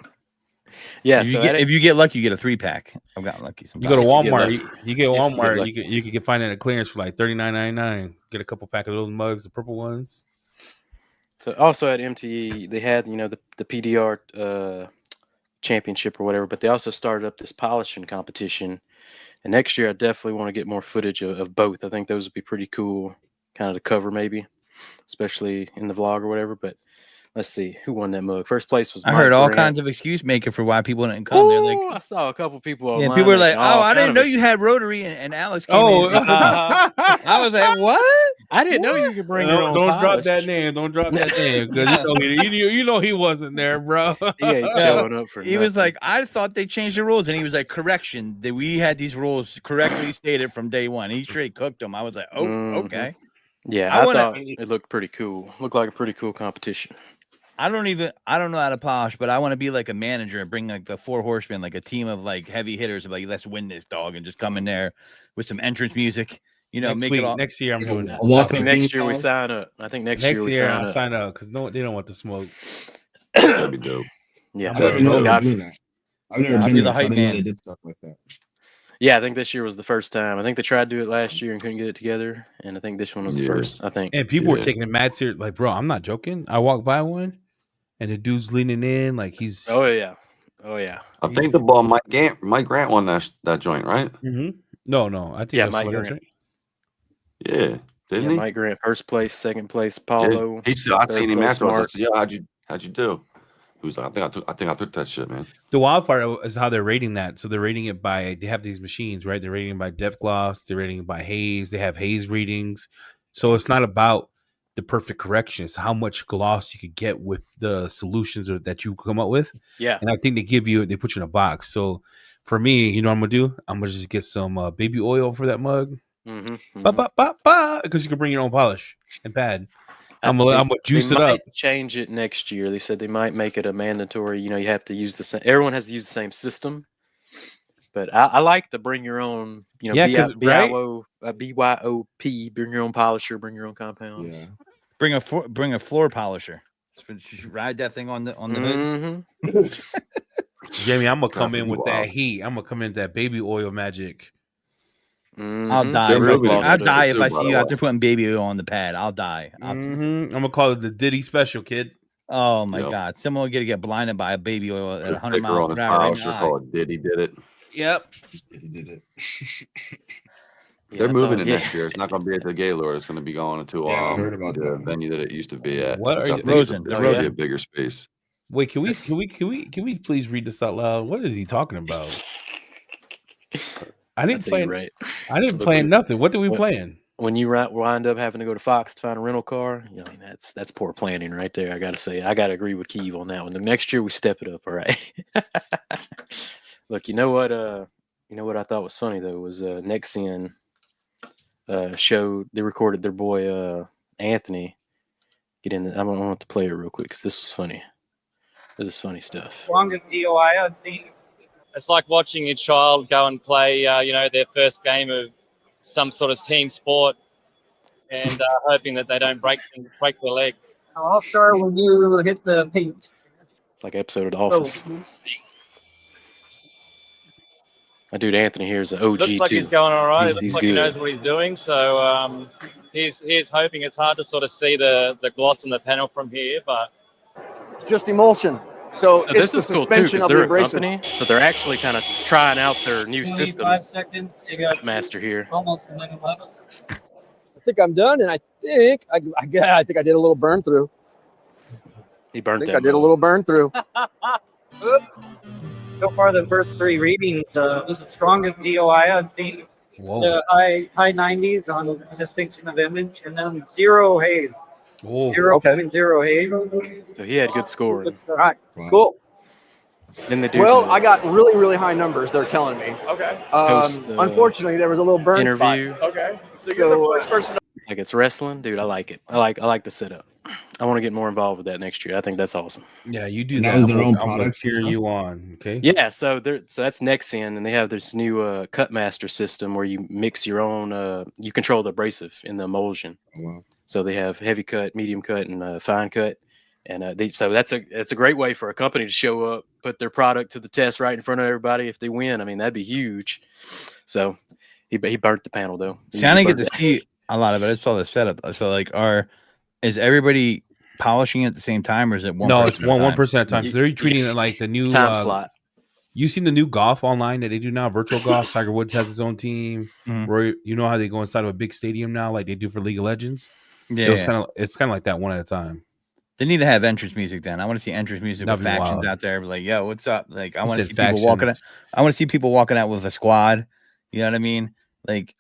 Yeah, If you get lucky, you get a 3-pack. I've gotten lucky sometimes. You go to If you get Walmart. lucky. You get If you get Walmart. lucky. You can find it at clearance for like $39.99. Get a couple pack of those mugs, the purple ones. So also at MTE, they had the PDR championship or whatever, but they also started up this polishing competition. And next year, I definitely want to get more footage of both. I think those would be pretty cool, kind of to cover maybe, especially in the vlog or whatever. But Let's see who won that mug. First place was. I Mike heard all Grant. kinds of excuse making for why people didn't come. They're like, I saw a couple people yeah, online. people were like, making oh, all I kind didn't of know you had Rotary, and Alex came Oh, in. I was like, what? I didn't know you could bring your own. don't drop polish. that name. Don't drop that name because you know he wasn't there, bro. He ain't showing up for. He was nothing. like, I thought they changed the rules, and he was like, correction, that we had these rules correctly stated from day one. He straight cooked them. I was like, oh, okay. Yeah, I I wanna- thought it looked pretty cool. Looked like a pretty cool competition. I don't know how to polish, but I want to be like a manager and bring like the 4 horsemen, like a team of like heavy hitters, like let's win this dog, and just come in there with some entrance music. You know, make it all. Next year I'm doing that. I think next year we sign up. I think next year I'll sign up because they don't want the smoke. That'd be dope. Yeah, I don't even know they were God- doing that. I've never I'll been be there, the so I hype didn't know man. they did stuff like that. yeah. I think this year was the first time. I think they tried to do it last year and couldn't get it together, and I think this one was the Yeah. first. I think. And people were Yeah. taking it mad serious. Like, bro, I'm not joking. I walked by one, and the dude's leaning in like he's. Oh yeah. Oh yeah. I think the ball Mike Grant won that joint, right? Mm-hmm. No. I think Yeah, that's Mike what Grant. that's right. Yeah, didn't Yeah, he? Mike Grant, first place, second place, Yeah. Paulo. He said, I third seen him place, afterwards. I Mark. said, "Yo, how'd you do?" He was like, I think I took that shit, man. The wild part is how they're rating that. So they're rating it by they have these machines, right? They're rating it by depth gloss. They're rating it by haze. They have haze readings. So it's not about the perfect correction. It's how much gloss you could get with the solutions that you come up with. Yeah. And I think they put you in a box. So for me, you know what I'm gonna do? I'm gonna just get some baby oil for that mug. Because you can bring your own polish and pad. I'm gonna juice it up. Change it next year. They said they might make it a mandatory. You know, you have to use the same. Everyone has to use the same system. But I like the bring your own. You know, Yeah, BYOP. Bring your own polisher. Bring your own compounds. Yeah. Bring a floor polisher. Just ride that thing on the hood. Mm-hmm. Jamie, I'm gonna come in with that heat. I'm gonna come in with that baby oil magic. I'll die. They're moving it I'll die if too, I by see the you out way. there putting baby oil on the pad. I'll die. I'm gonna call it the Diddy special, kid. Oh my Yep. God! Someone will get blinded by a baby oil at Put a 100 sticker miles on his per hour. Right in the polisher eye. called Diddy did it. Yep. He did it. They're moving it next year. It's not going to be at the Gaylord. It's going to be going to Yeah, I heard about the that. venue that it used to be at. What which are I you- think Rosen. It's Oh, going to yeah? be a bigger space. Wait, can we please read this out loud? What is he talking about? I didn't play. Right. I didn't plan nothing. What did we What- playing? When you wind up having to go to Fox to find a rental car, you know, that's poor planning right there. I got to say, I got to agree with Keeve on that one. The next year we step it up, all right. Look, you know what I thought was funny though was Nexian showed they recorded their boy Anthony get in. I want to play it real quick because this was funny. This is funny stuff. Strongest DOI I've seen. It's like watching your child go and play, their first game of some sort of team sport, and hoping that they don't break their leg. I'll start when you hit the paint. It's like an episode of The Office. My dude Anthony here is an OG Looks like too. he's going all right. He's Looks like good. he knows what he's doing. So he's hoping. It's hard to sort of see the gloss on the panel from here, but It's just emulsion. So This it's is the cool too suspension because of the they're a abrasive. company, so they're actually kind of trying out their new system. 25 seconds. You got Master here. almost 11. I think I'm done, and I think I think I did a little burn through. He I burnt think that. I did a little burn through. So far, the first 3 readings, this is the strongest DOI I've seen. Whoa. The high 90s on distinction of image, and then 0 haze. Whoa. 0.0 haze. So he had good scoring. All right, Wow. cool. Then they do Well, the I got really, really high numbers. They're telling me. okay, Post, Unfortunately, there was a little burn interview. okay. So you're So, the first person. Like it's wrestling, dude. I like it. I like the setup. I want to get more involved with that next year. I think that's awesome. Yeah, you do And that. that was their own I'm gonna products and cheer stuff? you on. Okay. Yeah, so that's Nexian, and they have this new Cutmaster system where you mix your own. You control the abrasive in the emulsion. Oh, wow. So they have heavy cut, medium cut, and fine cut. And so that's a great way for a company to show up, put their product to the test right in front of everybody. If they win, I mean that'd be huge. So he burnt the panel though. See, I didn't get to see a lot of it. I saw the setup. So like, is everybody polishing at the same time, or is it one? No, person it's at a one time? 1% at a time. So they're treating it like the new time slot. You seen the new golf online that they do now? Virtual golf. Tiger Woods has his own team. Mhm. Where you know how they go inside of a big stadium now, like they do for League of Legends. Yeah, It's kind of like that one at a time. They need to have entrance music then. I want to see entrance music That'd with be factions wild. out there. Like, yo, what's up? Like, I He want to said see people walking out. factions. I want to see people walking out with a squad. You know what I mean? Like,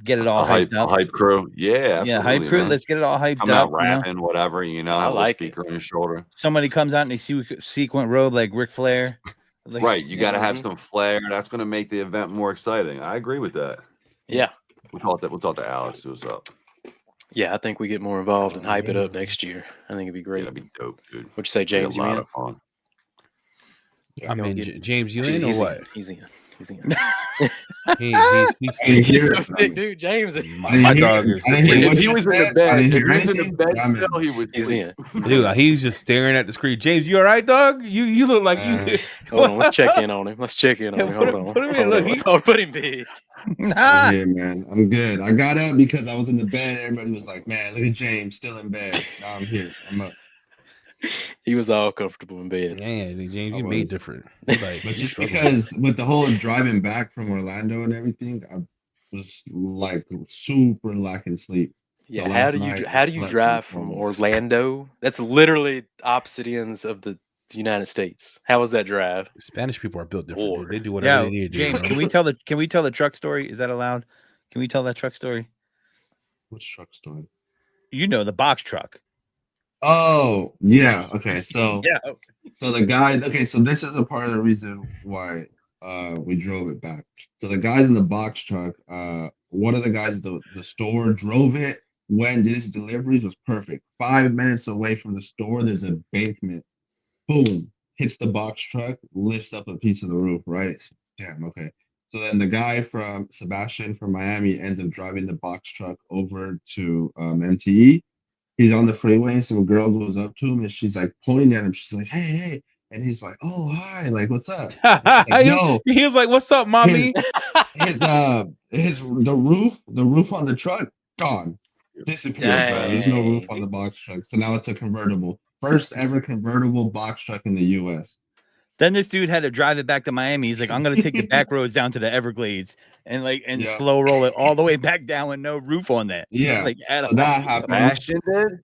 get it all hyped up. A hype crew. Yeah, absolutely, Yeah, hype crew. man. Let's get it all hyped Come up. out rapping, whatever, you know, I have a like speaker on your shoulder. Somebody comes out in a sequent robe like Ric Flair. Like, Right, you got to have some flair. That's going to make the event more exciting. I agree with that. Yeah. We'll talk to Alex. Who's up? Yeah, I think we get more involved and hype it up next year. I think it'd be Yeah, great. that'd be dope, dude. What'd you say, James? A You lot in? of fun. I mean, James, you in or He's what? in. He's in. He's in. He's so sick, dude. James. My dog is. If he was in the bed, he was. He's in. Dude, he's just staring at the screen. James, you all right, dog? You look like you. Hold on, let's check in on him. Hold on. Put him in. Look, Put him big. I'm here, man. I'm good. I got up because I was in the bed. Everybody was like, "Man, look at James still in bed." Now I'm here. I'm up. He was all comfortable in bed. Yeah, James, you I made was. different. But just because with the whole driving back from Orlando and everything, I was like super lacking sleep. Yeah, So how last do night, you I drive slept from for Orlando? That's literally opposite ends of the United States. How was that drive? Spanish people are built different. Lord. They do whatever yeah, they need to James, do. can we tell the truck story? Is that allowed? Can we tell that truck story? Which truck story? You know, the box truck. Oh, yeah. Okay. So Yeah. so the guy, okay, so this is a part of the reason why we drove it back. So the guys in the box truck, one of the guys at the store drove it, did his deliveries, was perfect. 5 minutes away from the store, there's an embankment. Boom, hits the box truck, lifts up a piece of the roof, right? Damn, okay. So then the guy from Sebastian from Miami ends up driving the box truck over to MTE. He's on the freeway, and some girl goes up to him and she's like pointing at him. She's like, "Hey, hey." And he's like, "Oh, hi, like what's up?" Like, no, he was like, "What's up, mommy?" the roof on the truck gone, disappeared, bro. There's no roof on the box truck. So now it's a convertible. First ever convertible box truck in the US. Then this dude had to drive it back to Miami. He's like, I'm gonna take the back roads down to the Everglades and slow roll it all the way back down with no roof on that. Yeah, like so that happened.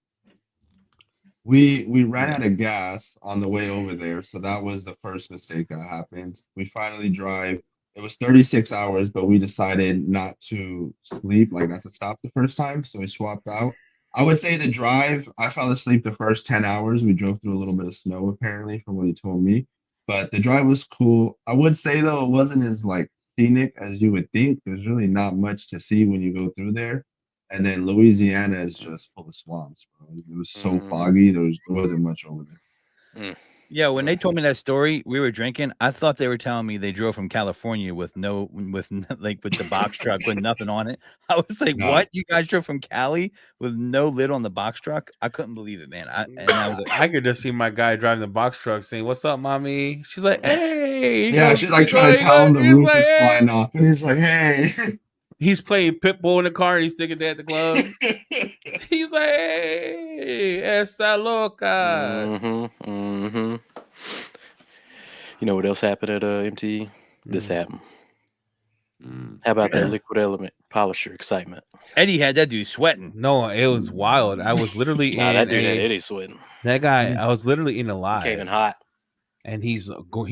We ran out of gas on the way over there, so that was the first mistake that happened. We finally drive. It was 36 hours, but we decided not to sleep, like not to stop the first time, so we swapped out. I would say the drive, I fell asleep the first 10 hours. We drove through a little bit of snow, apparently, from what he told me. But the drive was cool. I would say, though, it wasn't as, like, scenic as you would think. There's really not much to see when you go through there. And then Louisiana is just full of swamps, bro. It was so foggy. There wasn't much over there. Yeah, when they told me that story, we were drinking. I thought they were telling me they drove from California with the box truck with nothing on it. I was like, "What? You guys drove from Cali with no lid on the box truck?" I couldn't believe it, man. I was like, I could just see my guy driving the box truck saying, "What's up, mommy?" She's like, "Hey." Yeah, she's like trying to tell him the roof is flying off, and he's like, "Hey." He's playing Pitbull in the car, and he's sticking there at the club. He's like, "Hey, esa loca." You know what else happened at MTE? This happened. How about that Liquid Element polisher excitement? Eddie had that dude sweating. No, it was wild. I was literally in that dude had Eddie sweating. That guy, I was literally in a live. Came in hot. And he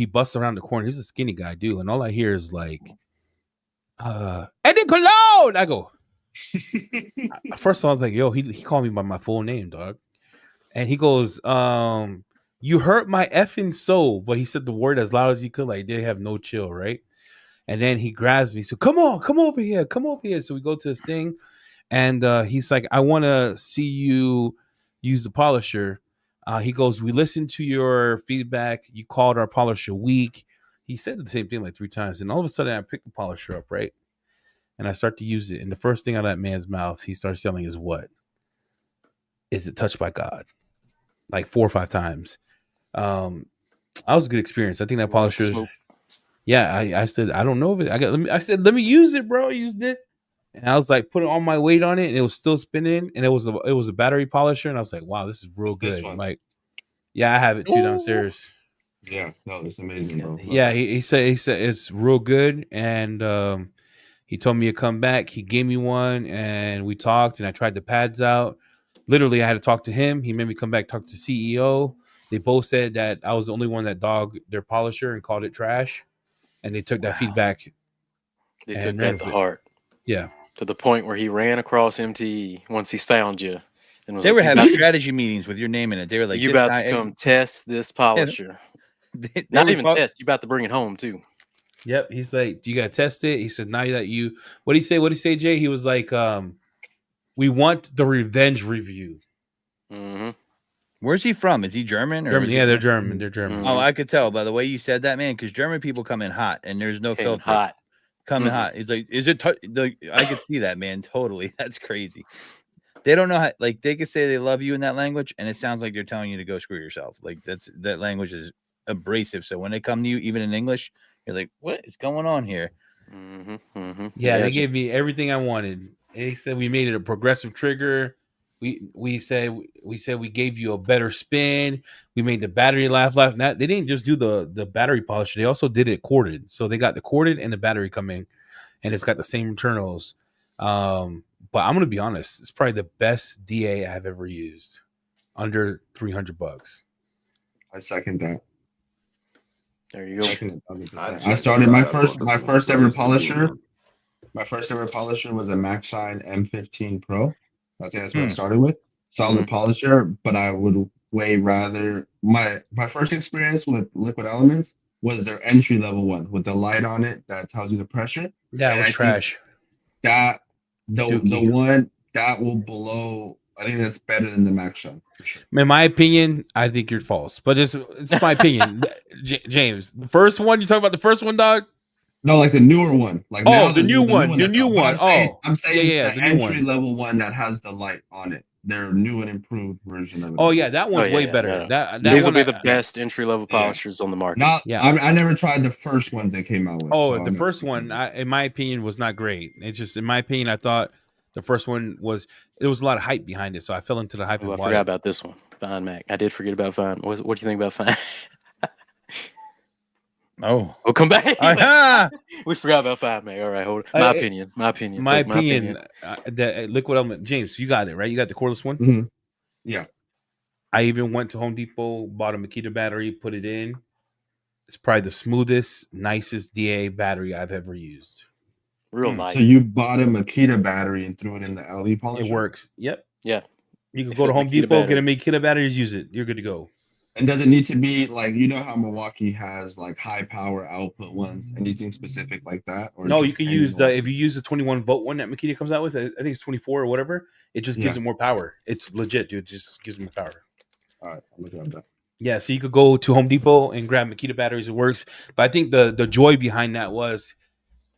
busts around the corner. He's a skinny guy, dude. And all I hear is like, Eddie Cologne. I go. First of all, I was like, yo, he called me by my full name, dog. And he goes, you hurt my effing soul. But he said the word as loud as he could, like they have no chill, right? And then he grabs me. So come over here. So we go to this thing. And he's like, I want to see you use the polisher. He goes, we listened to your feedback. You called our polisher weak. He said the same thing like 3 times. And all of a sudden I pick the polisher up, right? And I start to use it. And the first thing out of that man's mouth, he starts yelling is what? Is it touched by God? Like 4 or 5 times. That was a good experience. I think that polisher. Yeah, I said, I don't know if it. I said, let me use it, bro. I used it. And I was like, putting all my weight on it, and it was still spinning. And it was a battery polisher. And I was like, wow, this is real good. Like, yeah, I have it too downstairs. Yeah, no, it's amazing, bro. Yeah, he said it's real good. And he told me to come back. He gave me one, and we talked, and I tried the pads out. literally, I had to talk to him. He made me come back, talk to CEO. They both said that I was the only one that dogged their polisher and called it trash, and they took that feedback. They and took ran that to with it. heart. Yeah. To the point where he ran across MTE once he's found you. And was They like, were "You having about- strategy meetings with your name in it. They were like, you this about guy, to come test this polisher. they Not were even test. You about to bring it home too. Yep. He's like, do you gotta test it? He said, now that you what did he say? What did he say, Jay? He was like, we want the revenge review. Mm-hmm. Where's he from? Is he German? Or German. is Yeah, he they're German. They're German. Mhm. Oh, I could tell by the way you said that, man, because German people come in hot and there's no Came filter. hot. Coming Mhm. hot. He's like, is it? I could see that, man. Totally. That's crazy. They don't know how. Like they could say they love you in that language, and it sounds like they're telling you to go screw yourself. Like that language is abrasive. So when they come to you, even in English, you're like, what is going on here? Mm-hmm. Mm-hmm. Yeah, they gave me everything I wanted. And they said we made it a progressive trigger. We said we gave you a better spin. We made the battery laugh. Now, they didn't just do the battery polish. They also did it corded. So they got the corded and the battery coming, and it's got the same internals. But I'm gonna be honest, it's probably the best DA I've ever used. Under $300. I second that. There you go. Second it, 100%. I just started tried that my book. first ever It's pretty good, polisher. man. My first ever polisher was a MacShine M15 Pro. I think that's what I Hmm. started with. Solid Mhm. polisher, but I would way rather my first experience with Liquid Elements was their entry level one with the light on it that tells you the pressure. Yeah, it And was I think trash. that the Dookie. one that will blow. I think that's better than the MacShine for sure. In my opinion, I think you're false, but it's my opinion. James, the first one you talk about, the first one, dog. No, like the newer one. Like Oh, now the new one, the that's new out. But one. I'm saying Yeah, the the new entry one. level one that has the light on it. Their new and improved version of it. Oh yeah, that one's yeah, way yeah, better. no. That These will one be the best entry level polishers on the market. Not, Yeah. I never tried the first ones they came out with. Oh, so the I'm first not- one, in my opinion, was not great. It's just, in my opinion, I thought the first one was a lot of hype behind it, so I fell into the hype. Oh, I and forgot about this one. Fine Mac. I did forget about Fine. What do you think about Fine? Oh, We'll come back. aha! We forgot about Fine Mac. All right, hold it. My opinion. My opinion. My Look, opinion, the liquid element. James, you got it right. You got the cordless one. Mhm. Yeah. I even went to Home Depot, bought a Makita battery, put it in. It's probably the smoothest, nicest DA battery I've ever used. Real light. So you bought a Makita battery and threw it in the LE polisher? It works. Yep. Yeah. You can They go to fit Home Makita Depot, get a batteries. Makita batteries, use it. You're good to go. And does it need to be like, you know how Milwaukee has like high power output ones? Anything specific like that? Or No, just you can any use one? if you use the 21 volt one that Makita comes out with. I think it's 24 or whatever. It just gives Yeah. it more power. It's legit, dude. It just gives more power. All right, I'm looking at that. Yeah, so you could go to Home Depot and grab Makita batteries. It works. But I think the joy behind that was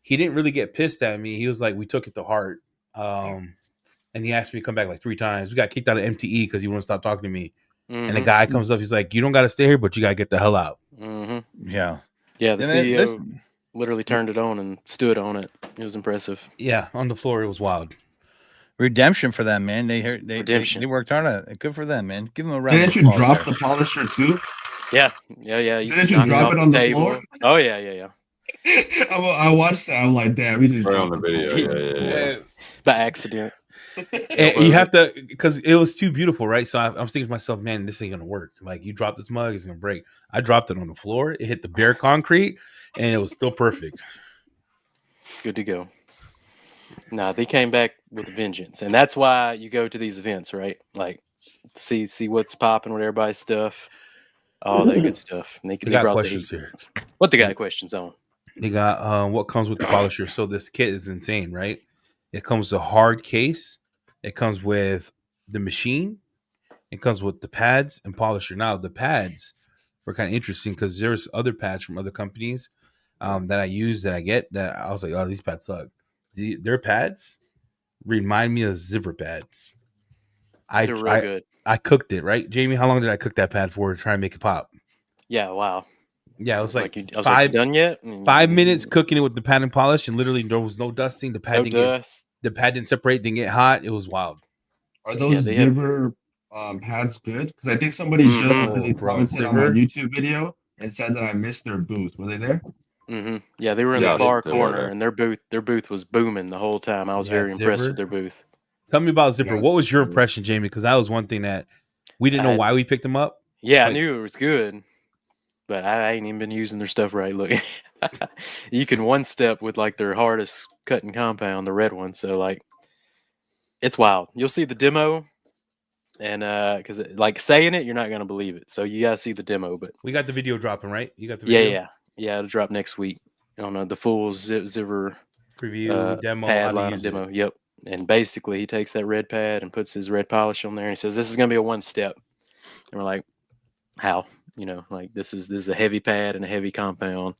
he didn't really get pissed at me. He was like, we took it to heart. And he asked me to come back like 3 times. We got kicked out of MTE because he wouldn't stop talking to me. And the guy comes up, he's like, you don't got to stay here, but you got to get the hell out. Mm-hmm. Yeah. Yeah, the And then CEO literally turned it on and stood on it. It was impressive. Yeah, on the floor, it was wild. Redemption for them, man. They Redemption. they worked hard on it. Good for them, man. Give them a round. Didn't of you applause drop there. the polisher too? Yeah. You Didn't see you knocking drop off it on the table. floor? Oh, yeah. I watched that. I'm like, damn, we just Right dropped on the video. polisher. Yeah. By accident. And you have to, because it was too beautiful, right? So I was thinking to myself, man, this ain't gonna work. Like, you drop this mug, it's gonna break. I dropped it on the floor, it hit the bare concrete, and it was still perfect. Good to go. Nah, they came back with a vengeance, and that's why you go to these events, right? Like, see what's popping with everybody's stuff, all that good stuff. And they got brought questions the heat. here. What they got questions on? They got what comes with the polisher. So this kit is insane, right? It comes with a hard case. It comes with the machine. It comes with the pads and polisher. Now the pads were kind of interesting because there's other pads from other companies that I use that I get that I was like, oh, these pads suck. Their pads remind me of zipper pads. They're real good. I cooked it, right, Jamie? How long did I cook that pad for to try and make it pop? Yeah, wow. Yeah, it was like I was like, you done yet? 5 minutes cooking it with the pad and polish, and literally there was no dusting. The pad the pad didn't separate, didn't get hot. It was wild. Are those zipper pads good? Because I think somebody just really commented on my YouTube video and said that I missed their booth. Were they there? Mm-hmm. Yeah, they were in the far corner, and their booth was booming the whole time. I was very impressed with their booth. Tell me about Zipper. Yeah. What was your impression, Jamie? Because that was one thing that we didn't know why we picked him up. Yeah, I Like- knew it was good, but I ain't even been using their stuff right. Look, you can one step with like their hardest cutting compound, the red one. So like, it's wild. You'll see the demo, and because like saying it, you're not gonna believe it. So you gotta see the demo. But We got the video dropping, right? You got the video? yeah, it'll drop next week on the full zipper Preview, demo, pad how to line use demo. it. Yep. And basically, he takes that red pad and puts his red polish on there, and he says, "This is gonna be a one step." And we're like, "How? You know, like this is a heavy pad and a heavy compound.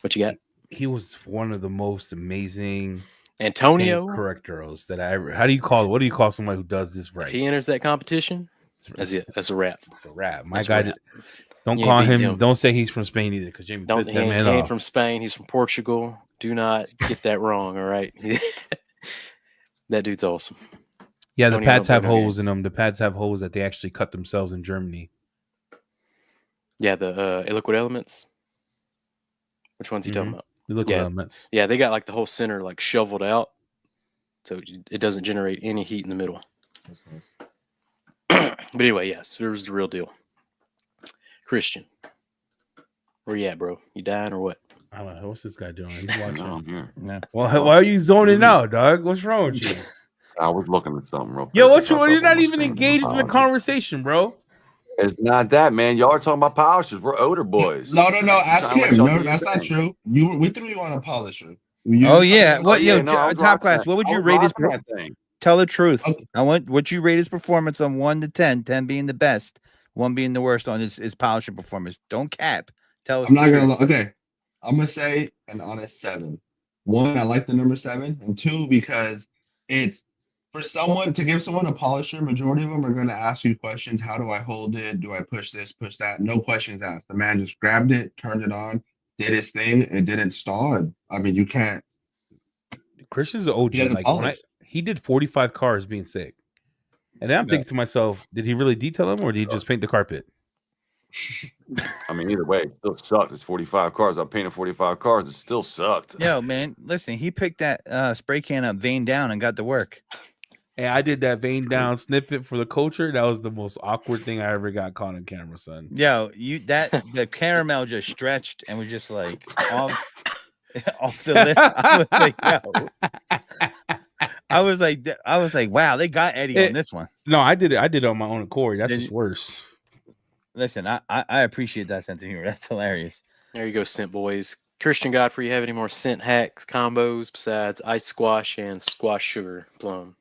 What you got?" He was one of the most amazing Antonio correctors that I ever. How do you call? What do you call somebody who does this If right? he enters that competition, that's it. That's a wrap. It's a wrap. My That's a guy. wrap. Don't You ain't call beating him. him. Don't say he's from Spain either, because Jamie Don't pissed he that ain't, man he ain't off. from Spain. He's from Portugal. Do not get that wrong. All right. That dude's awesome. Yeah, the Tony, pads I have don't play no holes in games. them. The pads have holes that they actually cut themselves in Germany. Yeah, the liquid elements. Which one's he talking about? The liquid Yeah. elements. Yeah, they got like the whole center like shoveled out, so it doesn't generate any heat in the middle. That's nice. But anyway, yes, it was the real deal. Christian, where you at, bro? You dying or what? I don't know. What's this guy doing? He's No, watching. I'm here. Yeah. Well, why are you zoning out, dog? What's wrong with you? I was looking at something real quick. Yo, what so you? I You're popped not on my even screen. engaged in the Apologies. conversation, bro. It's not that, man. Y'all are talking about polishers. We're older boys. No. Ask trying to let him. y'all No, do your that's not thing. true. We threw you on a polisher. You Oh was talking yeah. about- What? yeah, Yo, no, I was top rocking class. that. What would I you was rate his? rocking that thing. Tell the truth. Okay. I want what you rate his performance on 1 to 10, 10 being the best, 1 being the worst on his polishing performance. Don't cap. Tell us. I'm the not gonna truth. lie. Okay, I'm gonna say an honest 7. 1, I like the number 7, and 2, because it's for someone to give someone a polisher. Majority of them are gonna ask you questions. How do I hold it? Do I push this, push that? No questions asked. The man just grabbed it, turned it on, did his thing. It didn't stall. And, I mean, you can't. Christian's an OG. He doesn't Like when polish. he did 45 cars being sick, and then I'm thinking to myself, did he really detail them or did he just paint the carpet? I mean, either way, it still sucked. It's 45 cars. I painted 45 cars. It still sucked. Yo, man, listen. He picked that spray can up, vein down, and got to work. And I did that vein down snippet for the culture. That was the most awkward thing I ever got caught on camera, son. Yo, the caramel just stretched and was just like off the lip. I was like, wow, they got Eddie on this one. No, I did it on my own accord. That's Did just you? worse. Listen, I appreciate that sense of humor. That's hilarious. There you go, scent boys. Christian Godfrey, you have any more scent hacks combos besides ice squash and squash sugar plum?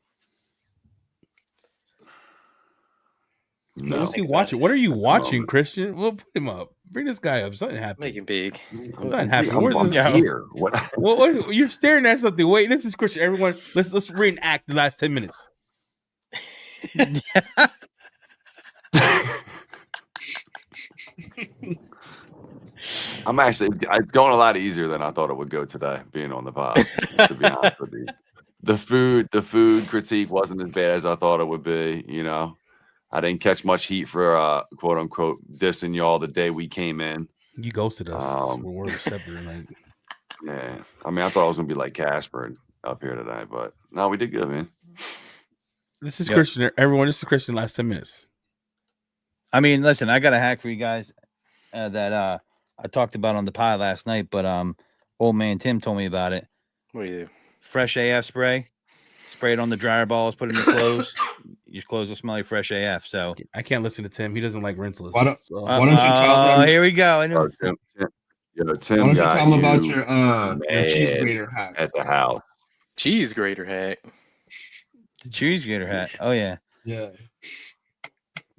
No. What's he watching? What are you watching, Christian? Well, put him up. Bring this guy up. Something happened. Make it big. I'm not happy. I'm Where's this? here. What? What? You're staring at something. Wait, this is Christian. Everyone, let's reenact the last 10 minutes. I'm actually. It's going a lot easier than I thought it would go today. Being on the pod, to be honest with you, the food critique wasn't as bad as I thought it would be. You know, I didn't catch much heat for quote unquote dissing y'all the day we came in. You ghosted us. We're separate. Like, yeah, I mean, I thought I was gonna be like Casper up here today, but no, we did good, man. this is Christian. Everyone, this is Christian. Last 10 minutes. I mean, listen, I got a hack for you guys that I talked about on the pie last night, but old man Tim told me about it. What do you do? Fresh AF spray. Spray it on the dryer balls, put it in your clothes. Your clothes will smell like fresh AF. So I can't listen to Tim. He doesn't like rinseless. Why don't So- you tell them? here we go. I know. Tim, Why don't you tell them about your cheese grater hack? at the house. Cheese grater hack. The cheese grater hat. Oh yeah. Yeah.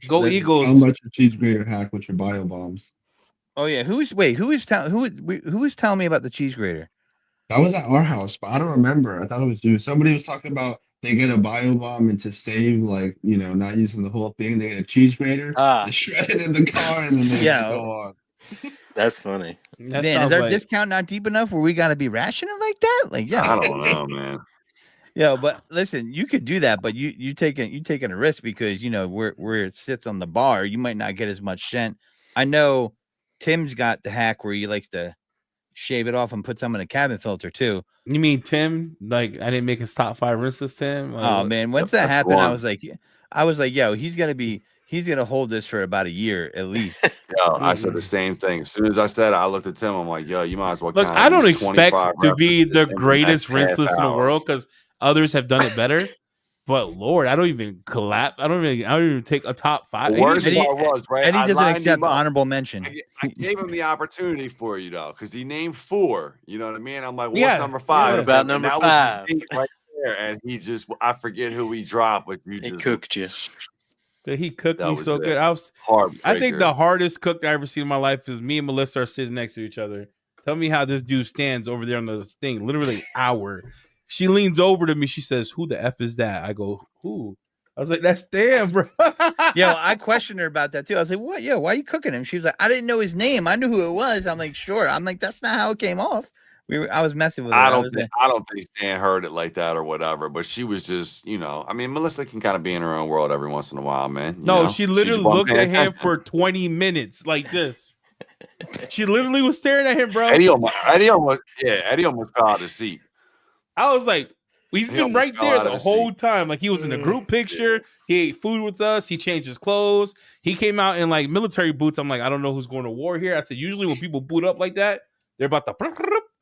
Go Tell them Eagles. about your cheese grater hack with your bio bombs. Oh yeah. Who is telling me about the cheese grater? That was at our house, but I don't remember. I thought it was you. Somebody was talking about they get a bio bomb and to save, like, not using the whole thing, they get a cheese grater, they shred it in the car, and then they go on. That's funny. That Man, is sounds our like- discount not deep enough where we got to be rationing like that? Like, yeah. I don't know, man. Yeah, but listen, you could do that, but you taking a risk because where it sits on the bar, you might not get as much scent. I know Tim's got the hack where he likes to shave it off and put some in a cabin filter too. You mean Tim? Like I didn't make his top 5 rinseless, Tim? Like, Oh what? man, once that That's happened, one. I was like, yo, he's gonna hold this for about a year at least. Yo, I said the same thing. As soon as I said it, I looked at Tim. I'm like, yo, you might as well Look, count I at don't least expect 25 to be references the in the greatest next half rinseless in the hour. world because others have done it better. But Lord, I don't even collapse. I don't even take a top 5. The worst Eddie- part was, right? And he I doesn't lined accept him up. honorable mention. I gave him the opportunity for you, though, because he named 4. You know what I mean? I'm like, what's Yeah, number 5? What about And number that 5? was the date right there. And he just, I forget who he dropped, but you He just cooked you. He cooked That me was so it. good. I think the hardest cook I ever seen in my life is me and Melissa are sitting next to each other. Tell me how this dude stands over there on the thing, literally an hour. She leans over to me. She says, "Who the F is that?" I go, "Who?" I was like, "That's Dan, bro." Yeah, well, I questioned her about that too. I was like, "What? Yeah, why are you cooking him?" She was like, "I didn't know his name. I knew who it was." I'm like, "Sure." I'm like, "That's not how it came off." I was messing with her. I don't think Stan heard it like that or whatever, but she was just, I mean, Melissa can kind of be in her own world every once in a while, man. No, she literally looked at him for 20 minutes like this. She literally was staring at him, bro. Eddie almost fell out of the seat. I was like, he's been right there the whole time. Like he was in a group picture. He ate food with us. He changed his clothes. He came out in like military boots. I'm like, I don't know who's going to war here. I said, usually when people boot up like that, they're about to.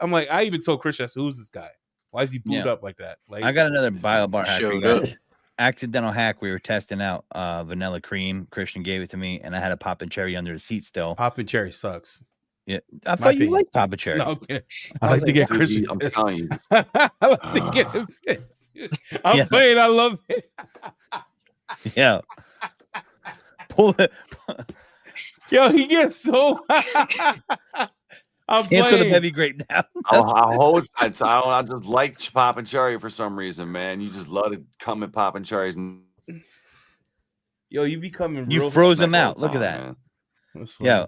I'm like, I even told Chris, I said, who's this guy? Why is he booted up like that? Like, I got another bio bar hack for you Showed guys. Accidental hack. We were testing out vanilla cream. Christian gave it to me, and I had a poppin' cherry under the seat still. Poppin' cherry sucks. Yeah, I thought you liked Papa Cherry. No, okay. I like to get Christian. I'm telling you. I like to get him pissed. I'm playing. I love it. Yeah. Pull it. Yo, he gets so. I'm Cancel the heavy grape now. I just like popping cherry for some reason, man. You just love to come and popping cherries. Yo, you becoming. You real froze them out. Look at that. Yeah.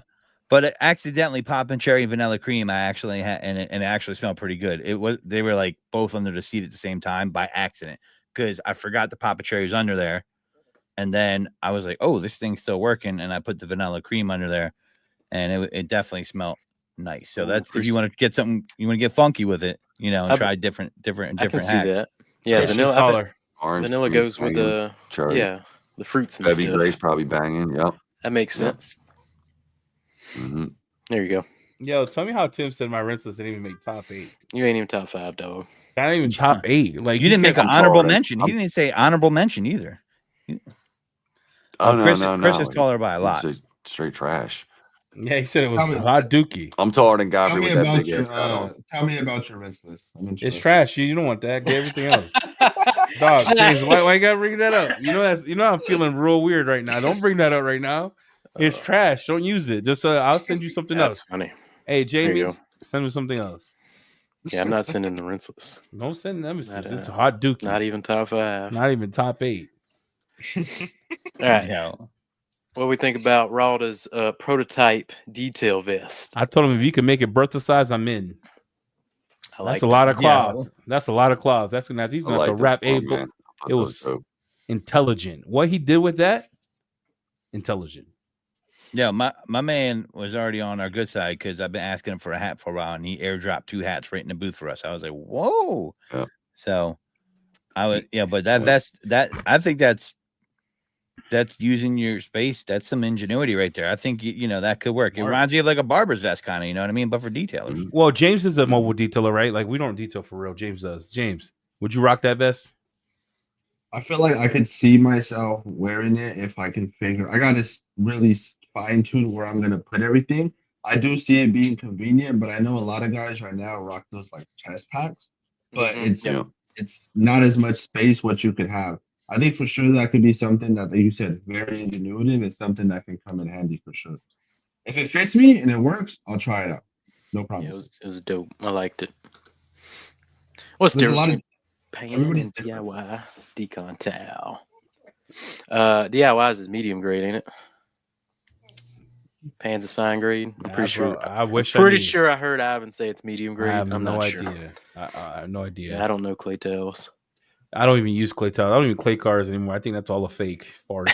But accidentally popping cherry and vanilla cream, I actually had, and it actually smelled pretty good. They were like both under the seat at the same time by accident because I forgot the pop of cherries under there, and then I was like, "Oh, this thing's still working," and I put the vanilla cream under there, and it definitely smelled nice. So that's if you want to get something, you want to get funky with it, and try different. I can see that. Yeah, vanilla goes with the cherry. Yeah, the fruits and Heavy stuff. grape's probably banging. Yep, that makes sense. Mm-hmm. There you go. Yo, tell me how Tim said my rinseless didn't even make top 8. You ain't even top 5, dog. Not even top 8. Like you didn't make an honorable mention. He didn't say honorable mention either. Chris is taller by a lot. Straight trash. Yeah, he said it was hot dookie. I'm taller than Godfrey with that big ass. Tell me about your rinseless. It's trash. You don't want that. Get everything else. Dog, James, why you gotta bring that up? I'm feeling real weird right now. Don't bring that up right now. It's trash. Don't use it. Just I'll send you something else. That's funny. Hey, Jamie, send me something else. Yeah, I'm not sending the rinseless. Don't send them. It's hot dookie. Not even top 5. Not even top 8. All right. Yeah. What do we think about Ralda's prototype detail vest? I told him if you can make it Bertha size, I'm in. That's a lot of cloth. Yeah. That's a lot of cloth. He's gonna have to wrap a book. It was intelligent. What he did with that, intelligent. Yeah, my man was already on our good side because I've been asking him for a hat for a while, and he airdropped 2 hats right in the booth for us. I was like, whoa. Yeah. So but I think that's using your space. That's some ingenuity right there. I think that could work. Smart. It reminds me of like a barber's vest kind of, you know what I mean? But for detailers. Well, James is a mobile detailer, right? Like we don't detail for real. James does. James, would you rock that vest? I feel like I could see myself wearing it if I can figure. I gotta really fine tune where I'm gonna put everything. I do see it being convenient, but I know a lot of guys right now rock those like chest packs, but it's not as much space what you could have. I think for sure that could be something that, like you said, very ingenuitive and something that can come in handy for sure. If it fits me and it works, I'll try it out. No problem. Yeah, it was dope. I liked it. What's the difference between and DIY decon towel? DIY's is medium grade, ain't it? Pans is fine grade. I'm pretty sure. I heard Ivan say it's medium grade. I'm not idea. Sure. I have no idea. Yeah, I don't know clay towels. I don't even use clay towels. I don't even clay cars anymore. I think that's all a fake farce.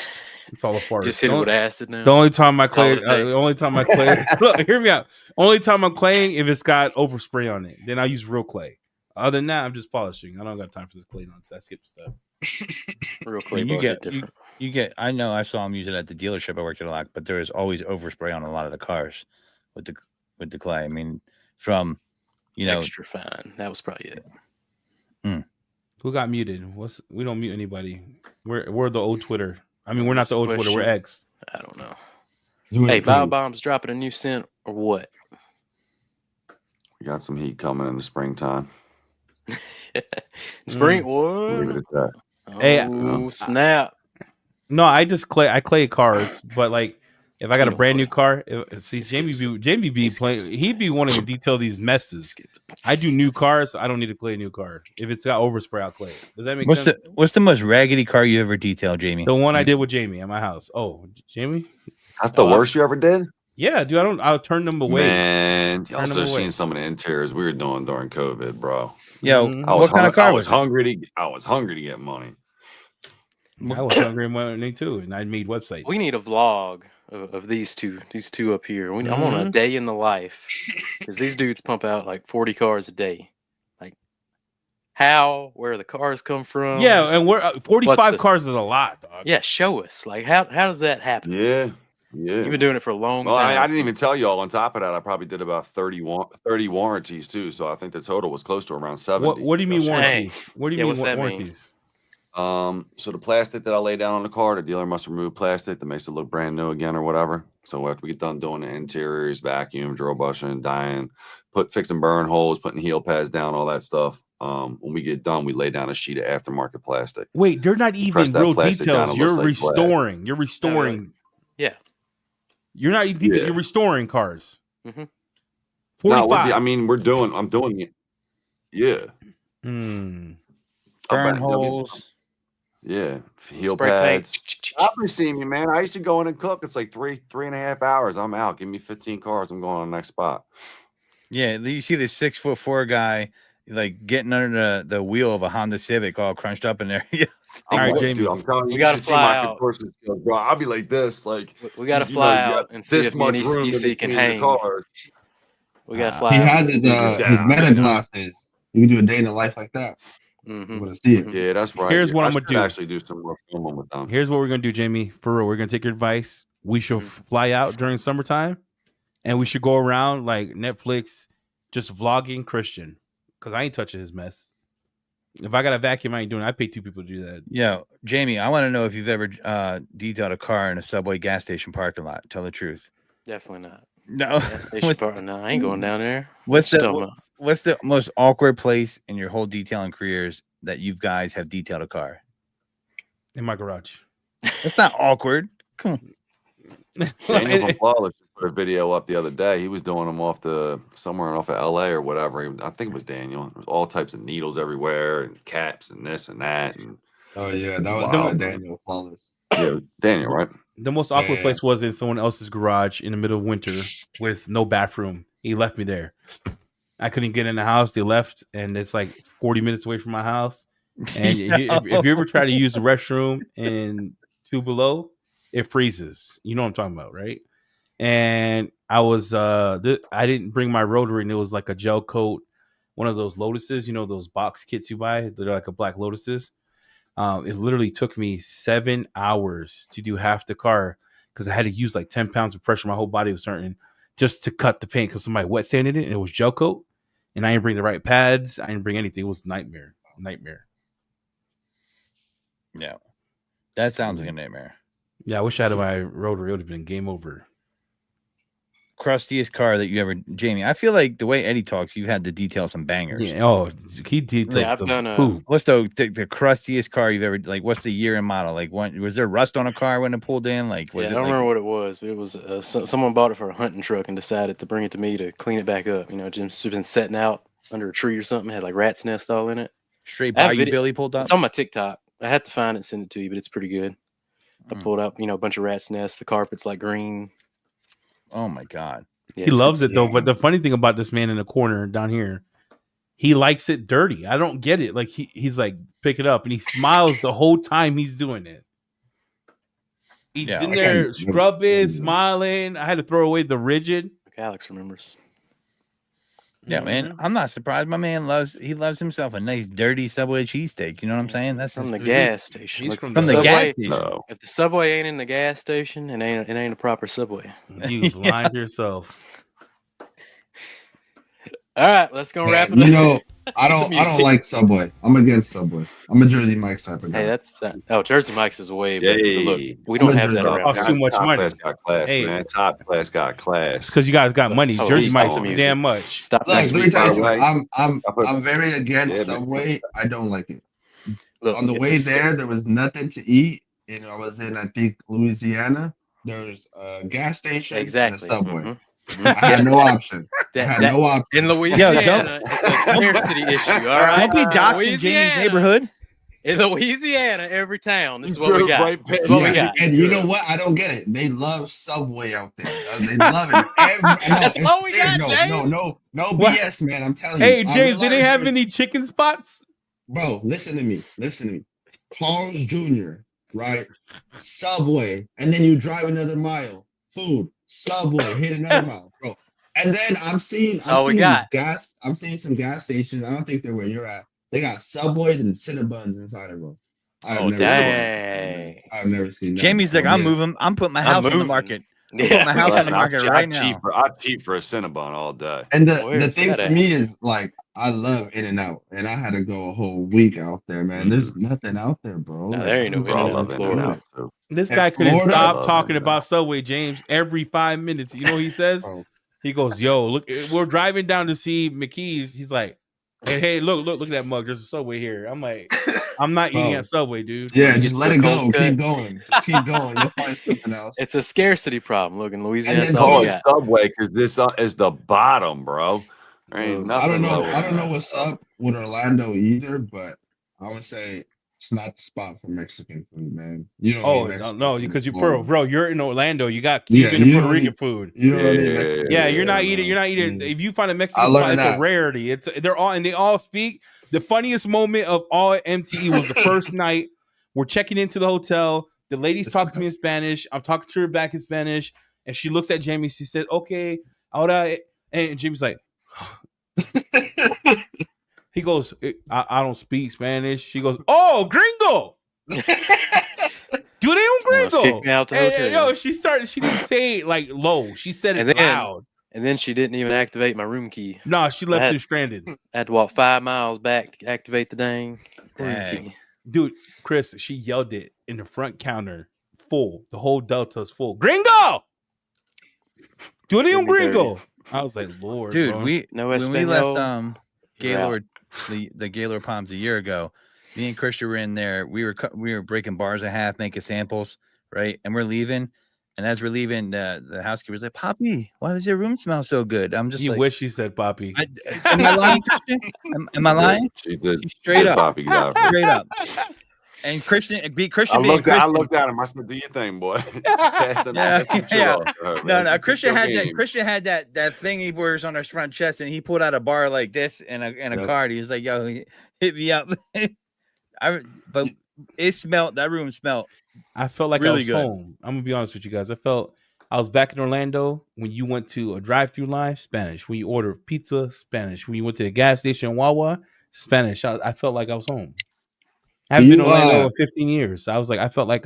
It's all a farce. Just hit it with acid now. The only time I Call clay, it a day. look, hear me out. Only time I'm claying if it's got overspray on it. Then I use real clay. Other than that, I'm just polishing. I don't got time for this clay nonsense. I skip stuff. Real I clay mean, you bars are get different. you get. I know I saw him use it at the dealership I worked at a lot, but there is always overspray on a lot of the cars with the clay. I mean, from Extra fine. That was probably it. Who got muted? We don't mute anybody. We're the old Twitter. I mean, we're not That's the the old Twitter. We're question. X. I don't know. Doing Hey, it clean. Bomb's dropping a new scent or what? We got some heat coming in the springtime. Spring We'll leave it what? at that. Hey, Oh, snap. No, I clay cars, but like if I got You a don't brand new clay. car, see Skip Jamie be playing. He'd be wanting to detail these messes. I do new cars. I don't need to clay a new car. If it's got overspray, I'll clay it. Does that make sense? What's the most raggedy car you ever detailed, Jamie? The one I did with Jamie at my house. Oh, Jamie? That's the worst you ever did? Yeah, dude. I'll turn them away. Man, y'all Turn should have them away. seen some of the interiors we were doing during COVID, bro. Yo, Mhm. what kind of car I was was hungry to get money. I was hungry money too, and I made websites. We need a vlog of these two up here. I want a day in the life because these dudes pump out like 40 cars a day. Like where the cars come from? Yeah, and we're 45 cars is a lot, dog. Yeah, show us. Like how does that happen? Yeah. You've been doing it for a long Well, time. I didn't even tell y'all. On top of that, I probably did about 30 warranties too. So I think the total was close to around 70. What do you mean warranties? Hey. What do you Yeah, mean what's that mean? warranties? So the plastic that I lay down on the car, the dealer must remove plastic that makes it look brand new again or whatever. So after we get done doing the interiors, vacuum, drill brushing, dyeing, fixing burn holes, putting heel pads down, all that stuff. When we get done, we lay down a sheet of aftermarket plastic. Wait, they're not even that real plastic down, details. it You're looks like restoring. glass. You're restoring. Yeah. You're not even detail. Yeah. You're restoring cars. Mhm. 45. No, I'm doing it. Yeah. Hmm. burn holes? Yeah, heel Spray pads. paint. Probably see me, man. I used to go in and cook. It's like 3.5 hours. I'm out. Give me 15 cars. I'm going on the next spot. Yeah, you see this 6'4" guy like getting under the wheel of a Honda Civic, all crunched up in there. All right, Jamie. Dude, I'm telling you, We you gotta should see fly my out. contortion skills, bro. I'll be like this, like We got to you fly know, you out got and see this if me and much room in EC can between the hang. cars. We got to fly He out. has his meta glasses. You can do a day in the life like that. Mhm. You want to see it. Yeah, that's right. Here's what I I'm gonna should do. actually do some more filming with them. Here's what we're gonna do, Jamie. For real, we're gonna take your advice. We should fly out during summertime, and we should go around like Netflix, just vlogging Christian, because I ain't touching his mess. If I got a vacuum, I ain't doing it. I pay 2 people to do that. Yeah, Jamie, I want to know if you've ever detailed a car in a Subway gas station parking lot. Tell the truth. Definitely not. No. Gas station part. No, I ain't going down there. What's What you talking about? what's the most awkward place in your whole detailing careers that you guys have detailed a car? In my garage. It's not awkward. Come on. Daniel from Flawless put a video up the other day. He was doing them somewhere off of LA or whatever. I think it was Daniel. There was all types of needles everywhere and caps and this and that. And Oh yeah, that was Wow. Daniel Flawless. yeah, it was Daniel, right? The most awkward Yeah. place was in someone else's garage in the middle of winter with no bathroom. He left me there. I couldn't get in the house. They left, and it's like 40 minutes away from my house. And if you ever try to use the restroom in 2 Below, it freezes. You know what I'm talking about, right? And I was I didn't bring my rotary, and it was like a gel coat, one of those Lotuses, you know, those box kits you buy. They're like a black Lotuses. It literally took me 7 hours to do half the car because I had to use like 10 pounds of pressure. My whole body was starting just to cut the paint because somebody wet sanded it, and it was gel coat. And I didn't bring the right pads. I didn't bring anything. It was nightmare. Yeah. That sounds like a nightmare. Yeah, I wish I had my rotary. It would have been game over. Crustiest car that you ever, Jamie? I feel like the way Eddie talks, you've had to detail some bangers. Yeah. Oh, he details Yeah, I've the done poop. What's the crustiest car you've ever, like, what's the year and model? Like, was there rust on a car when it pulled in? Like, was I it don't like, remember what it was, but it was someone bought it for a hunting truck and decided to bring it to me to clean it back up. You know, just been setting out under a tree or something. It had like rat's nest all in it. straight I have Bayou video- Billy pulled up? It's on my TikTok. I had to find it and send it to you, but it's pretty good. I pulled up, a bunch of rat's nests. The carpet's like green. Oh my God. Yeah, He it's loves good it though. stuff. But the funny thing about this man in the corner down here, he likes it dirty. I don't get it. Like he's like, pick it up, and he smiles the whole time he's doing it. He's Yeah, in I there can't- scrubbing, I- smiling. I had to throw away the rigid. Alex remembers. Yeah, man. Mhm. I'm not surprised. My man loves himself a nice dirty Subway cheesesteak. You know what I'm saying? That's From just, the Dude, gas station. he's Look, from from the the gas Subway. station. No. If the Subway ain't in the gas station, it ain't a proper Subway. You was lying to yourself. All right, let's go wrap it You up. know, I The don't music. like Subway. I'm against Subway. I'm a Jersey Mike's type of guy. Hey, that's Jersey Mike's is way better. But look, Hey. we don't I'm a have that Jersey around. Costs too much Top money. class got class, Hey. man. Top class got It's class. because you guys got money. Oh, Jersey stop Mike's the too music. damn much. Stop Look, next let me week. tell you by the something. way, I'm very against Yeah, man. Subway. I don't like it. Look, On the it's way a- there was nothing to eat. I was in, I think, Louisiana. There's a gas station Exactly. and a Subway. Mhm. I had no option. I That- had that- no option. In Louisiana, it's a scarcity issue. All right. Don't be In doxing Jamie's Louisiana- neighborhood. In Louisiana, every town. This is You what we could've got. right This is picked what we it. got. And you know what? I don't get it. They love Subway out there. They love it. That's it's all we clear. got, James. No What? BS, man. I'm telling you. Hey, I James, did they realize have there- any chicken spots? Bro, listen to me. Carl's Jr., right? Subway. And then you drive another mile. Food. Subway. Hit another mile, bro. And then I'm seeing all we got. gas. I'm seeing some gas stations. I don't think they're where you're at. They got Subways and Cinnabons inside of them. Oh, dang. I've never seen that. Jamie's like, before. I'm Yeah. moving. I'm putting my I'm house on the moving. market. Yeah, my house on we got the it. market right now. I cheap for a Cinnabon all day. And the Where's thing that for at? me is like I love In-N-Out, and I had to go a whole week out there, man. There's nothing out there, bro. No, Like, there ain't no I'm Bro, I In-N-Out love in it. Florida. Too. This In guy couldn't Florida? stop Love talking it. about Subway, James, every 5 minutes. You know what he says? Bro. He goes, yo, look, we're driving down to see McKee's. He's like, hey, look at that mug. There's a Subway here. I'm like, I'm not eating Bro. at Subway, dude. Yeah, You just get let the it go. cold cut. Keep going. Just keep going. You'll find something else. It's a scarcity problem. Look, in Louisiana, And that's then all Call we it got. Subway because this is the bottom, bro. There ain't I I nothing don't know. lower I don't than know that. what's up with Orlando either, but I would say it's not the spot for Mexican food, man. You don't Oh, eat Mexican no, food in because Florida. bro, you're in Orlando. You got Yeah, Cuban and you Puerto don't Rican eat- food. You don't eat Yeah, Mexican Yeah, food, you're not man. eating. You're not eating. Yeah. If you find a I Mexican spot, learned it's a that. rarity. And they all speak. The funniest moment of all MTE was the first night. We're checking into the hotel. The lady's talking to me in Spanish. I'm talking to her back in Spanish, and she looks at Jamie. She said, "Okay, ahora," and Jamie's like, he goes, I don't speak Spanish. She goes, "Oh, gringo." Do they own Almost gringo? kicked me out the And, hotel. yo, she didn't say it like low. She said it And then- loud. And then she didn't even activate my room key. No, she left had- him stranded. I had to walk 5 miles back to activate the dang room Dang. key. Dude, Chris, she yelled it in the front counter, full. The whole Delta's full. Gringo! Do they own Give me gringo? I was like, Lord, Dude, bro. No when we left Espanol, you're out. Gaylord the Gaylord Palms a year ago, me and Christian were in there. We were breaking bars in half, making samples, right? And we're leaving. And as we're leaving, the housekeeper's like, "Poppy, why does your room smell so good?" I'm just You like, wish you said Poppy. am I lying, Christian? Am I lying? She did. Straight up. Poppy got it. Straight up. And Christian I being looked Christian. at him. I said, "Do your thing, boy." Pass them- Yeah, pass them chill yeah. off to her, No, man. no. Keep Christian your had that. game. Christian had that thing he wears on his front chest, and he pulled out a bar like this and a Yep. card. He was like, "Yo, hit me up." But it smelled. That room smelled. I felt like I Really was good. home. I'm gonna be honest with you guys. I was back in Orlando when you went to a drive-through line, Spanish. When you order pizza, Spanish. When you went to the gas station, Wawa, Spanish. I felt like I was home. I haven't been in You, Orlando in 15 years. I felt like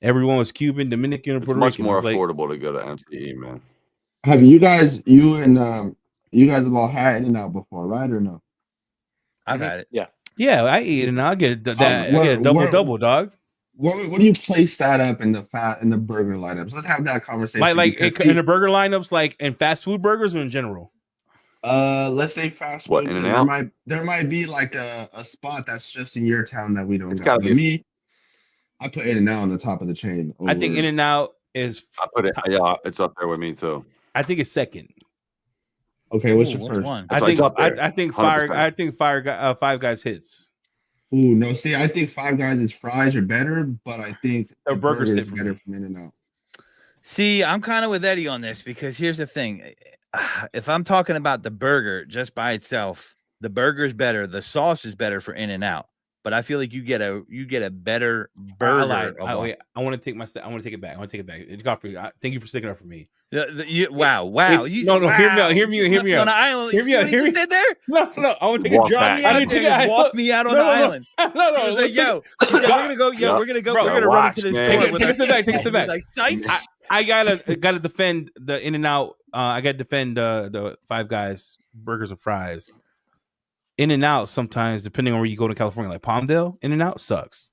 everyone was Cuban, Dominican, and It's Puerto much Rican. more It was like, affordable to go to MTE, man. Have you guys have all had In-N-Out before, right or no? I've Mhm. had it. yeah, I eat and I get I get a where- double, dog. What do you place that up in the burger lineups? Let's have that conversation. Like because in the burger lineups, like in fast food burgers or in general. let's say fast What, food. 'cause In-N-Out? There might be like a spot that's just in your town that we don't It's got. gotta But be- me, I put In-N-Out on the top of the chain. I think over- In and Out is. I put it. Yeah, it's up there with me too. I think it's second. Okay, what's Ooh, your what's first? one? That's why it's up there. I think 100%. Five Guys hits. Ooh, no, see, I think Five Guys' fries are better, but I think Their the burgers burger hit is for better me. from In-N-Out. See, I'm kind of with Eddie on this because here's the thing. If I'm talking about the burger just by itself, the burger is better. The sauce is better for In-N-Out. but I feel like you get a better burger. I want to take my I want to take it back. I want to take it back. Godfrey, thank you for sticking up for me. Wow. No, hear me out. On an island. Hear me out. Hear me there. No, I want to take a drive. I didn't walk me out on the island. No. Like, yo, we're gonna go. Yo, we're gonna go. We're gonna run into this. Take a step back. Take a step back. Like, psych. I gotta defend the In-N-Out. I gotta defend the Five Guys burgers and fries. In-N-Out sometimes, depending on where you go to California, like Palmdale, In-N-Out sucks.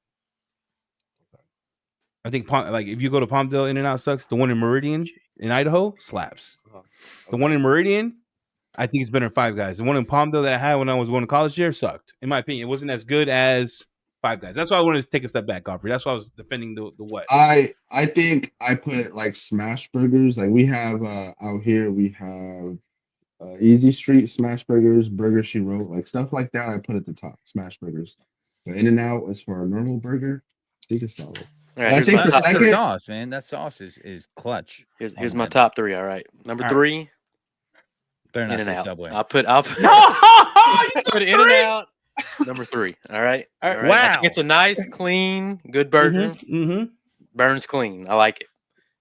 I think if you go to Palmdale, In-N-Out sucks. The one in Meridian in Idaho slaps. The one in Meridian, I think it's better than Five Guys. The one in Palmdale that I had when I was going to college there sucked. In my opinion, it wasn't as good as Five Guys. That's why I wanted to take a step back, Godfrey. That's why I was defending the what. I think I put like smash burgers. Like we have out here, we have Easy Street smash burgers, Burger She Wrote, like stuff like that. I put at the top, smash burgers. But In-N-Out, as for a normal burger, I think it's solid. All right, I think That's the the second, sauce, man. That sauce is clutch. here's my top 3. All right, number 3, Better not say In-N-Out. Subway. I'll put In-N-Out. Number 3. All right. Wow. I think it's a nice, clean, good burger. Burns clean. I like it.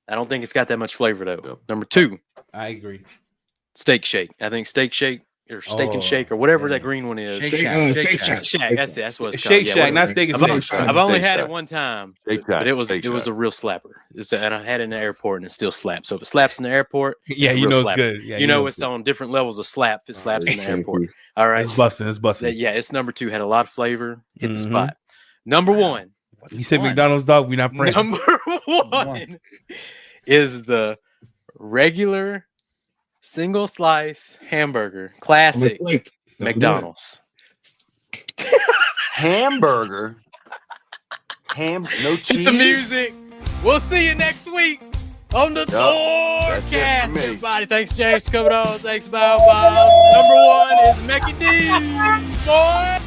I don't think it's got that much flavor though. Yep. Number 2, I agree. Steak Shake. I think Steak Shake or Steak and Shake or whatever that green one is. Shake Shack. Shake Shack. That's what it's Shake called. Shack, not Steak and I've, Shake. I've only Steak had Shack. it one time, Steak but Shack, it was Steak a real slapper. And I had it in the airport and it still slaps. So if it slaps in the airport, Yeah, it's a you real know it's slapper. good. Yeah, you know it's it's on different levels of slap. It slaps in the thank airport. you. All right. It's busting. It's busting. Yeah, it's number 2. Had a lot of flavor. Hit the spot. Number 1. You said McDonald's, dog. We not friends. Number 1 is the regular single slice hamburger, classic McDonald's. Hamburger. No cheese. Hit the music. We'll see you next week on the that's it for Thorcast, me. everybody. Thanks, James, for coming on. Thanks, Bow Wow. Number 1 is Mickey D. Boy.